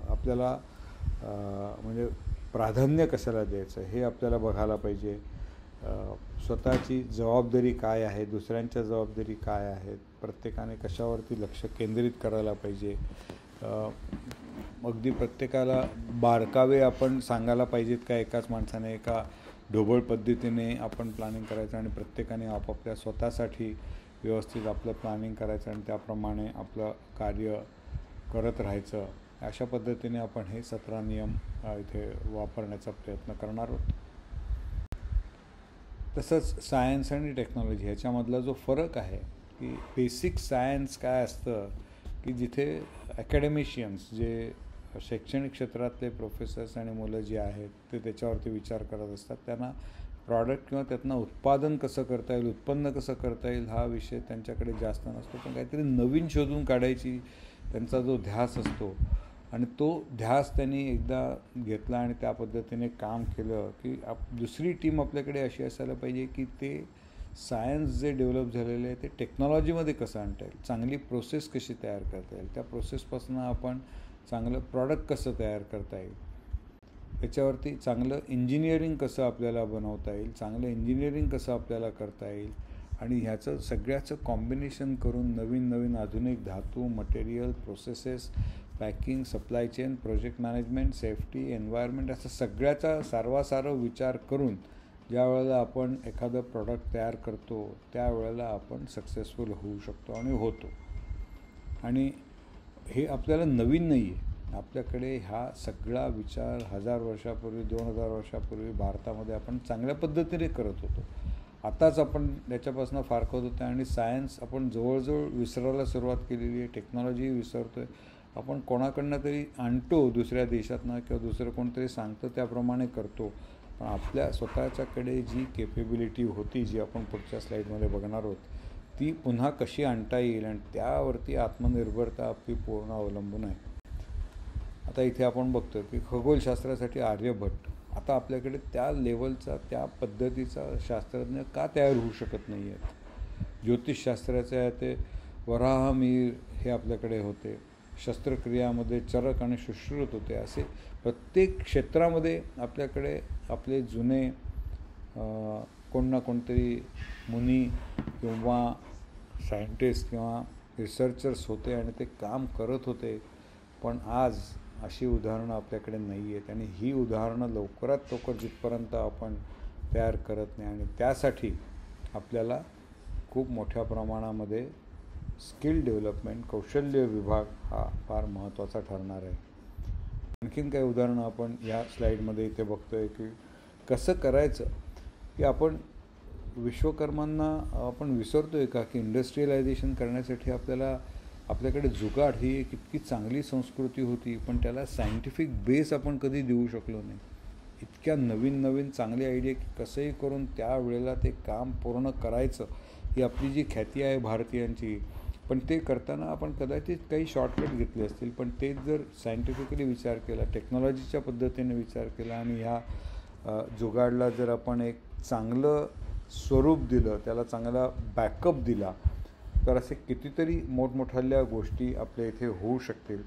आपल्याला म्हणजे प्राधान्य कशाला द्यायचं हे आपल्याला बघायला पाहिजे. स्वतःची जबाबदारी काय आहे, दुसऱ्यांच्या जबाबदारी काय आहेत, प्रत्येकाने कशावरती लक्ष केंद्रित करायला पाहिजे. अगदी प्रत्येकाला बारकावे आपण सांगायला पाहिजेत का एकाच माणसाने, एका ढोबळ पद्धतीने आपण प्लॅनिंग करायचं आणि प्रत्येकाने आपापल्या स्वतःसाठी व्यवस्थित आपलं प्लॅनिंग करायचं आणि त्याप्रमाणे आपलं कार्य करत राहायचं. अशा पद्धतीने आपण हे 17 नियम इथे वापरण्याचा प्रयत्न करणार आहोत. तसंच सायन्स आणि टेक्नॉलॉजी ह्याच्यामधला जो फरक आहे की बेसिक सायन्स काय असतं की जिथे ॲकॅडमिशियन्स जे शैक्षणिक क्षेत्रातले प्रोफेसर्स आणि मुलं जी आहेत ते त्याच्यावरती विचार करत असतात, त्यांना प्रॉडक्ट किंवा त्यातनं उत्पादन कसं करता येईल, उत्पन्न कसं करता येईल हा विषय त्यांच्याकडे जास्त नसतो, पण काहीतरी नवीन शोधून काढायची त्यांचा जो ध्यास असतो आणि तो ध्यास त्यांनी एकदा घेतला आणि त्या पद्धतीने काम केलं की दुसरी टीम आपल्याकडे अशी असायला पाहिजे की ते सायन्स जे डेव्हलप झालेलं आहे ते टेक्नॉलॉजीमध्ये कसं आणता येईल, चांगली प्रोसेस कशी तयार करता येईल, त्या प्रोसेसपासून आपण चांगलं प्रॉडक्ट कसं तयार करता येईल, याच्यावरती चांगलं इंजिनिअरिंग कसं आपल्याला बनवता येईल, चांगलं इंजिनिअरिंग कसं आपल्याला करता येईल आणि ह्याचं सगळ्याचं कॉम्बिनेशन करून नवीन नवीन आधुनिक धातू, material, processes, packing, supply chain, project management, safety, environment असा सगळ्याचा सारवासारव विचार करून ज्या वेळेला आपण एखादं प्रॉडक्ट तयार करतो त्यावेळेला आपण सक्सेसफुल होऊ शकतो आणि होतो. आणि हे आपल्याला नवीन नाही आहे. आपल्याकडे हा सगळा विचार 1000 वर्षापूर्वी 2000 वर्षापूर्वी भारतामध्ये आपण चांगल्या पद्धतीने करत होतो. आताच आपण त्याच्यापासून फारकत होतो आणि सायन्स आपण जवळजवळ विसरायला सुरुवात केलेली आहे. टेक्नॉलॉजी विसरतो आहे. आपण कोणाकडनं तरी आणतो दुसऱ्या देशातनं किंवा दुसरं कोणतरी सांगतं त्याप्रमाणे करतो. पण आपल्या स्वतःच्याकडे जी केपेबिलिटी होती, जी आपण पुढच्या स्लाईडमध्ये बघणार आहोत, ती पुन्हा कशी आणता येईल आणि त्यावरती आत्मनिर्भरता आपली पूर्ण अवलंबून आहे. आता इथे आपण बघतो की खगोलशास्त्रासाठी आर्यभट्ट आता आपल्याकडे त्या लेवलचा त्या पद्धतीचा शास्त्रज्ञ का तयार होऊ शकत नाही आहेत. ज्योतिषशास्त्राचे आहे ते वराहमिहीर हे आपल्याकडे होते. शस्त्रक्रियामध्ये चरक आणि सुश्रुत होते. असे प्रत्येक क्षेत्रामध्ये आपल्याकडे आपले जुने कोण ना कोणतरी मुनी किंवा सायंटिस्ट किंवा रिसर्चर्स होते आणि ते काम करत होते. पण आज अशी उदाहरणं आपल्याकडे नाही आहेत आणि ही उदाहरणं लवकरात लवकर जिथपर्यंत आपण तयार करत नाही आणि त्यासाठी आपल्याला खूप मोठ्या प्रमाणामध्ये स्किल डेव्हलपमेंट, कौशल्य विभाग हा फार महत्त्वाचा ठरणार आहे. आणखीन काही उदाहरणं आपण या स्लाईडमध्ये इथे बघतो आहे की कसं करायचं की आपण विश्वकर्मांना आपण विसरतो आहे का की इंडस्ट्रियलायझेशन करण्यासाठी आपल्याकडे जुगाड ही एक इतकी चांगली संस्कृती होती, पण त्याला सायंटिफिक बेस आपण कधी देऊ शकलो नाही. इतक्या नवीन नवीन चांगली आयडिया की कसंही करून त्यावेळेला ते काम पूर्ण करायचं ही आपली जी ख्याती आहे भारतीयांची. पण ते करताना आपण कदाचित काही शॉर्टकट घेतले असतील, पण तेच जर सायंटिफिकली विचार केला, टेक्नॉलॉजीच्या पद्धतीने विचार केला आणि ह्या जुगाडला जर आपण एक चांगलं स्वरूप दिलं, त्याला चांगला बॅकअप दिला, तर असे कितीतरी मोठमोठ्या गोष्टी आपल्या इथे होऊ शकतील.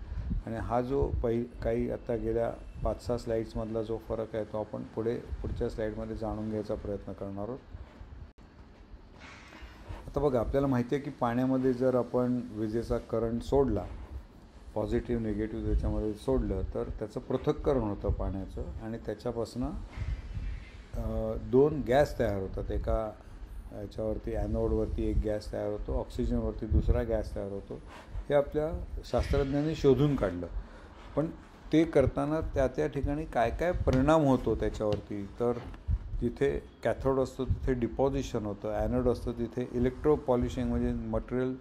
आणि हा जो काही आता गेल्या 5-6 स्लाईड्समधला जो फरक आहे तो आपण पुढच्या स्लाईडमध्ये जाणून घ्यायचा प्रयत्न करणार आहोत. आता बघा, आपल्याला माहिती आहे की पाण्यामध्ये जर आपण विजेचा करंट सोडला, पॉझिटिव्ह निगेटिव्ह त्याच्यामध्ये सोडलं, तर त्याचं पृथक्करण होतं पाण्याचं आणि त्याच्यापासून 2 गॅस तयार होतात. एका याच्यावरती ॲनोडवरती एक गॅस तयार होतो, ऑक्सिजनवरती दुसरा गॅस तयार होतो. हे आपल्या शास्त्रज्ञांनी शोधून काढलं. पण ते करताना त्या ठिकाणी काय काय परिणाम होतो त्याच्यावरती, तर जिथे कॅथोड असतो तिथे डिपॉझिशन होतं, ॲनोड असतो तिथे इलेक्ट्रो पॉलिशिंग म्हणजे मटेरियल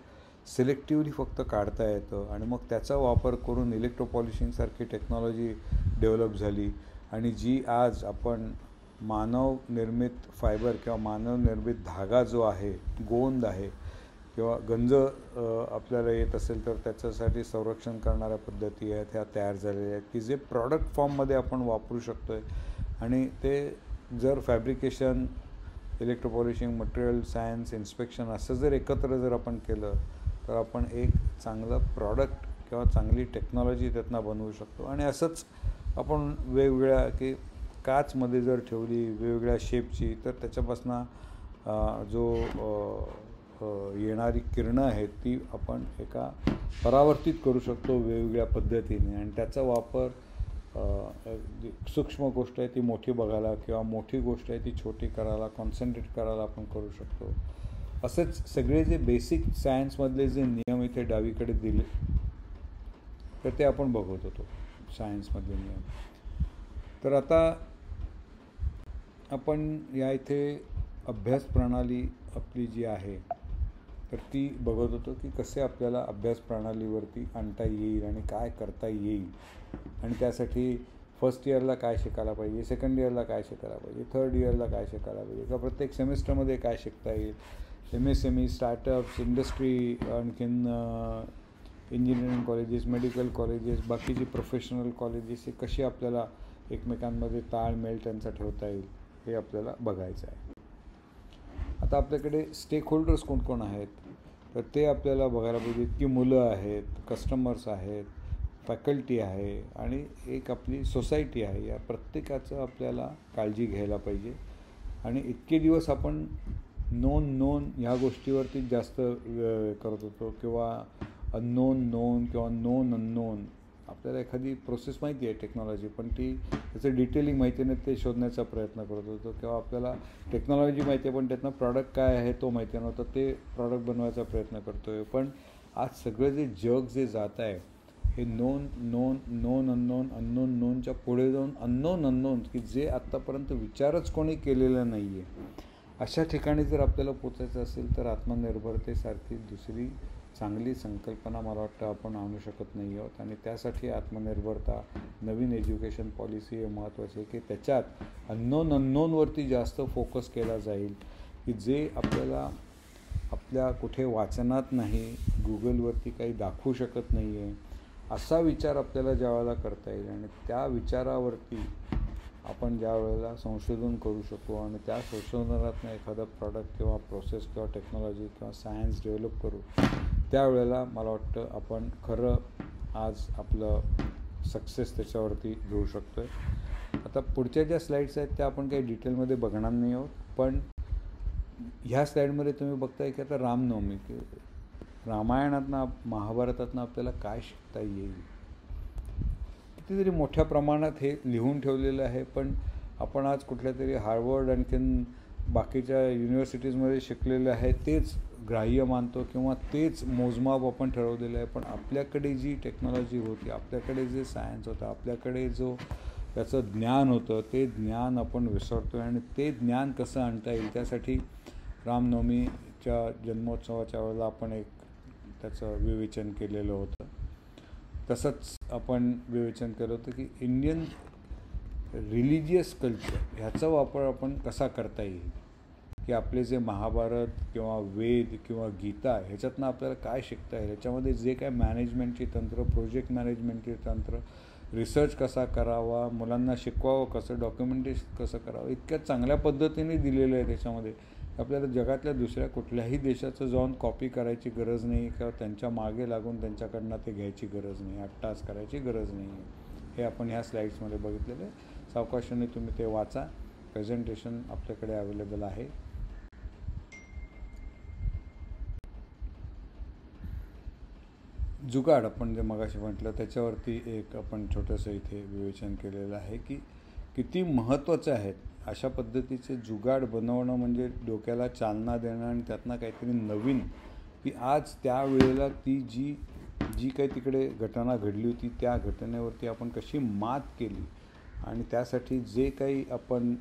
सिलेक्टिव्हली फक्त काढता येतं आणि मग त्याचा वापर करून इलेक्ट्रो पॉलिशिंगसारखी टेक्नॉलॉजी डेव्हलप झाली. आणि जी आज आपण मानवनिर्मित फायबर किंवा मानवनिर्मित धागा जो आहे, गोंद आहे किंवा गंज आपल्याला येत असेल तर त्याच्यासाठी संरक्षण करणाऱ्या पद्धती आहेत, ह्या तयार झालेल्या आहेत की जे प्रॉडक्ट फॉर्ममध्ये आपण वापरू शकतो आहे. आणि ते जर fabrication, electro polishing, material science, inspection असं जर एकत्र जर आपण केलं तर आपण एक चांगलं प्रॉडक्ट किंवा चांगली टेक्नॉलॉजी त्यातनं बनवू शकतो. आणि असंच आपण वेगवेगळ्या की काचमध्ये जर ठेवली वेगवेगळ्या शेपची, तर त्याच्यापासून जो येणारी किरणं आहेत ती आपण एका परावर्तित करू शकतो वेगवेगळ्या पद्धतीने. आणि त्याचा वापर सूक्ष्म गोष्ट आहे ती मोठी बघायला किंवा मोठी गोष्ट आहे ती छोटी करायला, कॉन्सन्ट्रेट करायला आपण करू शकतो. असेच सगळे जे बेसिक सायन्समधले जे नियम इथे डावीकडे दिले तर ते आपण बघत होतो, सायन्समधले नियम. तर आता आपण या इथे अभ्यास प्रणाली आपली जी आहे तर ती बघत होतो की कसे आपल्याला अभ्यास प्रणालीवरती आणता येईल आणि काय करता येईल. आणि त्यासाठी फर्स्ट इयरला काय शिकायला पाहिजे, सेकंड इयरला काय शिकायला पाहिजे, थर्ड इयरला काय शिकायला पाहिजे, किंवा प्रत्येक सेमिस्टरमध्ये काय शिकता येईल, MSME, स्टार्टअप्स, इंडस्ट्री, आणखीन इंजिनिअरिंग कॉलेजेस, मेडिकल कॉलेजेस, बाकीची प्रोफेशनल कॉलेजेस हे कशी आपल्याला एकमेकांमध्ये ताळमेळ त्यांचा ठेवता येईल हे आपल्याला बघायचं आहे. आता आपल्याकडे स्टेक होल्डर्स कोण कोण आहेत तर ते आपल्याला बघायला पाहिजेत की मुलं आहेत, कस्टमर्स आहेत, फॅकल्टी आहे आणि एक आपली सोसायटी आहे. या प्रत्येकाचं आपल्याला काळजी घ्यायला पाहिजे. आणि इतके दिवस आपण नोन ह्या गोष्टीवरती जास्त करत होतो किंवा नोन किंवा अननोन. आपल्याला एखादी प्रोसेस माहिती आहे टेक्नॉलॉजी, पण ती त्याचं डिटेलिंग माहिती नाही, ते शोधण्याचा प्रयत्न करत होतो. किंवा आपल्याला टेक्नॉलॉजी माहिती आहे पण त्यातनं प्रॉडक्ट काय आहे तो माहिती नव्हता, ते प्रॉडक्ट बनवायचा प्रयत्न करतो आहे. पण आज सगळं जे जग जे जात आहे हे नोन अननोनच्या पुढे जाऊन अननोन की जे आत्तापर्यंत विचारच कोणी केलेला नाही आहे, अशा ठिकाणी जर आपल्याला पोचायचं असेल तर आत्मनिर्भरतेसारखी दुसरी चांगली संकल्पना मला वाटतं आपण आणू शकत नाही आहोत. आणि त्यासाठी आत्मनिर्भरता, नवीन एज्युकेशन पॉलिसी हे महत्त्वाची आहे की त्याच्यात अननोनवरती जास्त फोकस केला जाईल, की जे आपल्याला आपल्या कुठे वाचनात नाही, गुगलवरती काही दाखवू शकत नाही आहे, असा विचार आपल्याला ज्या वेळेला करता येईल आणि त्या विचारावरती आपण ज्या वेळेला संशोधन करू शकू आणि त्या संशोधनातून एखादा प्रॉडक्ट किंवा प्रोसेस किंवा टेक्नॉलॉजी किंवा सायन्स डेव्हलप करू, त्यावेळेला मला वाटतं आपण खरं आज आपलं सक्सेस त्याच्यावरती घेऊ शकतो आहे. आता पुढच्या ज्या स्लाईड्स आहेत त्या आपण काही डिटेलमध्ये बघणार नाही आहोत, पण ह्या स्लाईडमध्ये तुम्ही बघताय की आता रामनवमी, की रामायणातनं महाभारतातनं आपल्याला काय शिकता येईल, कितीतरी मोठ्या प्रमाणात हे लिहून ठेवलेलं आहे. पण आपण आज कुठल्या तरी हार्वर्ड आणखीन बाकीच्या युनिव्हर्सिटीजमध्ये शिकलेलं आहे तेच ग्राह्य मानतो किंवा तेच मोजमाप आपण ठरवलेलं आहे. पण आपल्याकडे जी टेक्नॉलॉजी होती, आपल्याकडे जे सायन्स होतं, आपल्याकडे जो त्याचं ज्ञान होतं, ते ज्ञान आपण विसरतो आहे. आणि ते ज्ञान कसं आणता येईल त्यासाठी रामनवमीच्या जन्मोत्सवाच्या वेळेला आपण एक त्याचं विवेचन केलेलं होतं. तसंच आपण विवेचन केलं होतं की इंडियन रिलिजियस कल्चर ह्याचा वापर आपण कसा करता येईल, की आपले जे महाभारत किंवा वेद किंवा गीता ह्याच्यातनं आपल्याला काय शिकता येईल, ह्याच्यामध्ये जे काय मॅनेजमेंटची तंत्र, प्रोजेक्ट मॅनेजमेंटची तंत्र, रिसर्च कसा करावा, मुलांना शिकवावं कसं, डॉक्युमेंटेशन कसं करावं, इतक्या चांगल्या पद्धतीने दिलेलं आहे त्याच्यामध्ये. आपल्याला जगातल्या दुसऱ्या कुठल्याही देशाचं जाऊन कॉपी करायची गरज नाही किंवा त्यांच्या मागे लागून त्यांच्याकडनं ते घ्यायची गरज नाही, अट्टास करायची गरज नाही आहे. हे आपण ह्या स्लाईड्समध्ये बघितलेलं आहे. सावकाशाने तुम्ही ते वाचा. प्रेझेंटेशन आपल्याकडे अवेलेबल आहे. जुगाड आपण जे मगाशी म्हटलं त्याच्यावरती एक आपण छोटंसं इथे विवेचन केलेलं आहे की किती महत्त्वाचं आहेत अशा पद्धतीचे जुगाड बनवणं, म्हणजे डोक्याला चालना देणं आणि त्यातनं काहीतरी नवीन, की आज त्यावेळेला ती जी काही तिकडे घटना घडली होती त्या घटनेवरती आपण कशी मात केली आणि त्यासाठी जे काही आपण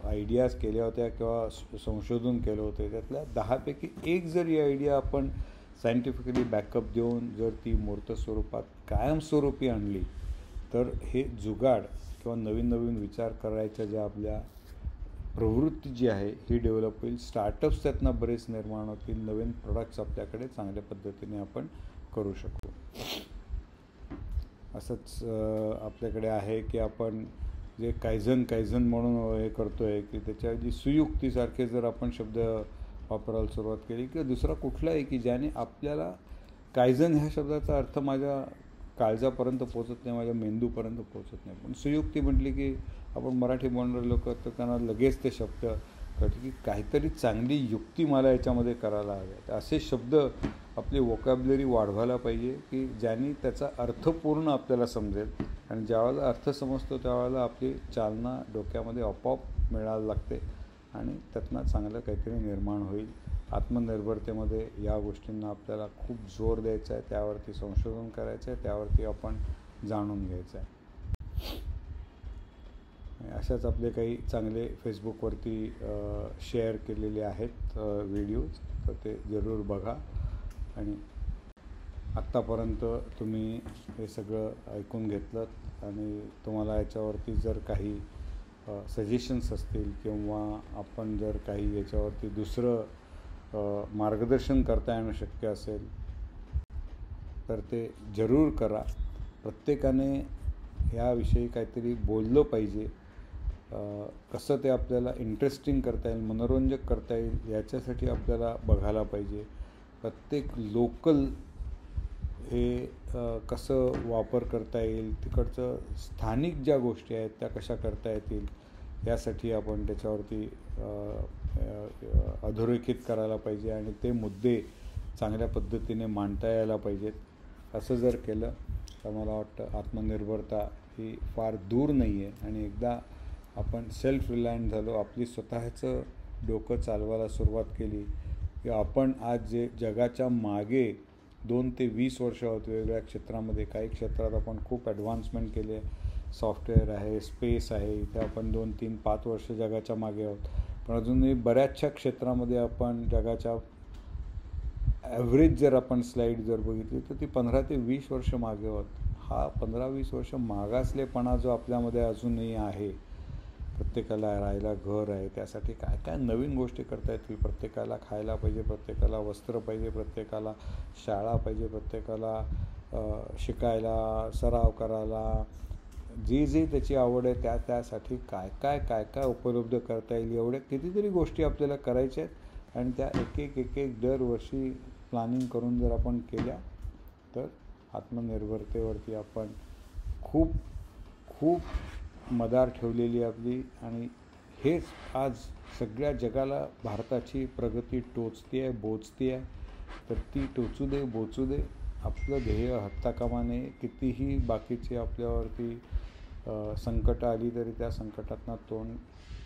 आयडियाज केल्या होत्या किंवा संशोधन केलं होतं त्यातल्या 10पैकी एक जर ही आयडिया आपण सायंटिफिकली बॅकअप देऊन जर ती मूर्त स्वरूपात कायमस्वरूपी आणली तर हे जुगाड किंवा नवीन विचार करायच्या ज्या आपल्या प्रवृत्ती जी आहे ही डेव्हलप होईल. स्टार्टअप्स त्यातनं बरेच निर्माण होतील, नवीन प्रोडक्ट्स आपल्याकडे चांगल्या पद्धतीने आपण करू शकू. असंच आपल्याकडे आहे की आपण जे कायझन म्हणून हे करतो आहे की त्याच्याऐवजी सुयुक्तीसारखे जर आपण शब्द वापरायला सुरुवात केली किंवा दुसरा कुठलाही की ज्याने आपल्याला कायझन ह्या शब्दाचा अर्थ माझ्या काळजापर्यंत पोचत नाही, माझ्या मेंदूपर्यंत पोचत नाही. पण सुयुक्ती म्हटली की आपण मराठी बोलणारे लोक तर त्यांना लगेच ते शब्द कळते की काहीतरी चांगली युक्ती मला याच्यामध्ये करायला हवी. असे शब्द आपली वोकॅब्युलरी वाढवायला पाहिजे की ज्यांनी त्याचा अर्थपूर्ण आपल्याला समजेल. आणि ज्यावेळेला अर्थ समजतो त्यावेळेला आपली चालना डोक्यामध्ये आपोआप मिळायला लागते आणि त्यातनं चांगलं काहीतरी निर्माण होईल. आत्मनिर्भरतेमध्ये या गोष्टींना आपल्याला खूप जोर द्यायचा आहे, त्यावरती संशोधन करायचं आहे, त्यावरती आपण जाणून घ्यायचं आहे. अशाच आपले काही चांगले फेसबुकवरती शेअर केलेले आहेत व्हिडिओज, तर ते जरूर बघा. आणि आत्तापर्यंत तुम्ही हे सगळं ऐकून घेतलं आणि तुम्हाला याच्यावरती जर काही सजेशन्स असतील किंवा आपण जर काही याच्यावरती दुसरं मार्गदर्शन करता येणं शक्य असेल तर ते जरूर करा. प्रत्येकाने ह्याविषयी काहीतरी बोललं पाहिजे. कसं ते आपल्याला इंटरेस्टिंग करता येईल, मनोरंजक करता येईल याच्यासाठी आपल्याला बघायला पाहिजे. प्रत्येक लोकल हे कसं वापर करता येईल, तिकडचं स्थानिक ज्या गोष्टी आहेत त्या कशा करता येतील यासाठी आपण त्याच्यावरती अधोरेखित करायला पाहिजे आणि ते मुद्दे चांगल्या पद्धतीने मांडता यायला पाहिजेत. असं जर केलं तर मला वाटतं आत्मनिर्भरता ही फार दूर नाही आहे आणि एकदा आपण सेल्फ रिलायंट झालो, आपली स्वतःचं डोकं चालवायला सुरुवात केली की आपण आज जे जगाच्या मागे 2 ते 20 वर्ष आहोत वेगवेगळ्या क्षेत्रामध्ये. काही क्षेत्रात आपण खूप ॲडव्हान्समेंट केली आहे. सॉफ्टवेअर आहे, स्पेस आहे, इथे आपण 2, 3, 5 वर्ष जगाच्या मागे आहोत. पण अजूनही बऱ्याचशा क्षेत्रामध्ये आपण जगाच्या ॲव्हरेज जर आपण स्लाईड जर बघितली तर ती 15 ते 20 वर्ष मागे आहोत. हा 15-20 वर्ष मागासलेपणा जो आपल्यामध्ये अजूनही आहे, प्रत्येकाला राहायला घर आहे, त्यासाठी काय काय नवीन गोष्टी करता येतील. प्रत्येकाला खायला पाहिजे, प्रत्येकाला वस्त्र पाहिजे, प्रत्येकाला शाळा पाहिजे, प्रत्येकाला शिकायला, सराव करायला, जे त्याची आवड आहे त्यासाठी काय काय उपलब्ध करता येईल एवढ्या कितीतरी गोष्टी आपल्याला करायच्या आहेत. आणि त्या एक दरवर्षी प्लॅनिंग करून जर आपण केल्या तर आत्मनिर्भरतेवरती आपण खूप मदार ठेवलेली आपली. आणि हेच आज सगळ्या जगाला भारताची प्रगती टोचते आहे, बोचते आहे. तर ती टोचू दे, बोचू दे. आपलं ध्येय हटता कामा नये. कितीही बाकीची आपल्यावरती संकटं आली तरी त्या संकटातनं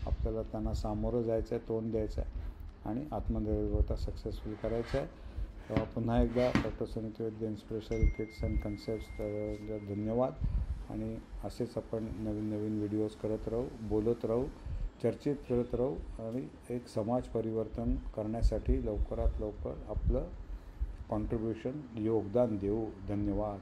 आपल्याला त्यांना सामोरं जायचं आहे, तोंड द्यायचं आहे आणि आत्मनिर्भरता सक्सेसफुल करायचं आहे. पुन्हा एकदा डॉक्टर सुनीत वैद्य इन्स्पिरेशनल किट्स अँड कन्सेप्ट्स धन्यवाद. आणि असेच आपण नवीन व्हिडिओज करत राहू, बोलत राहू, चर्चेत करत राहू आणि एक समाज परिवर्तन करण्यासाठी लवकरात लवकर आपलं कॉन्ट्रीब्युशन, योगदान देऊ. धन्यवाद.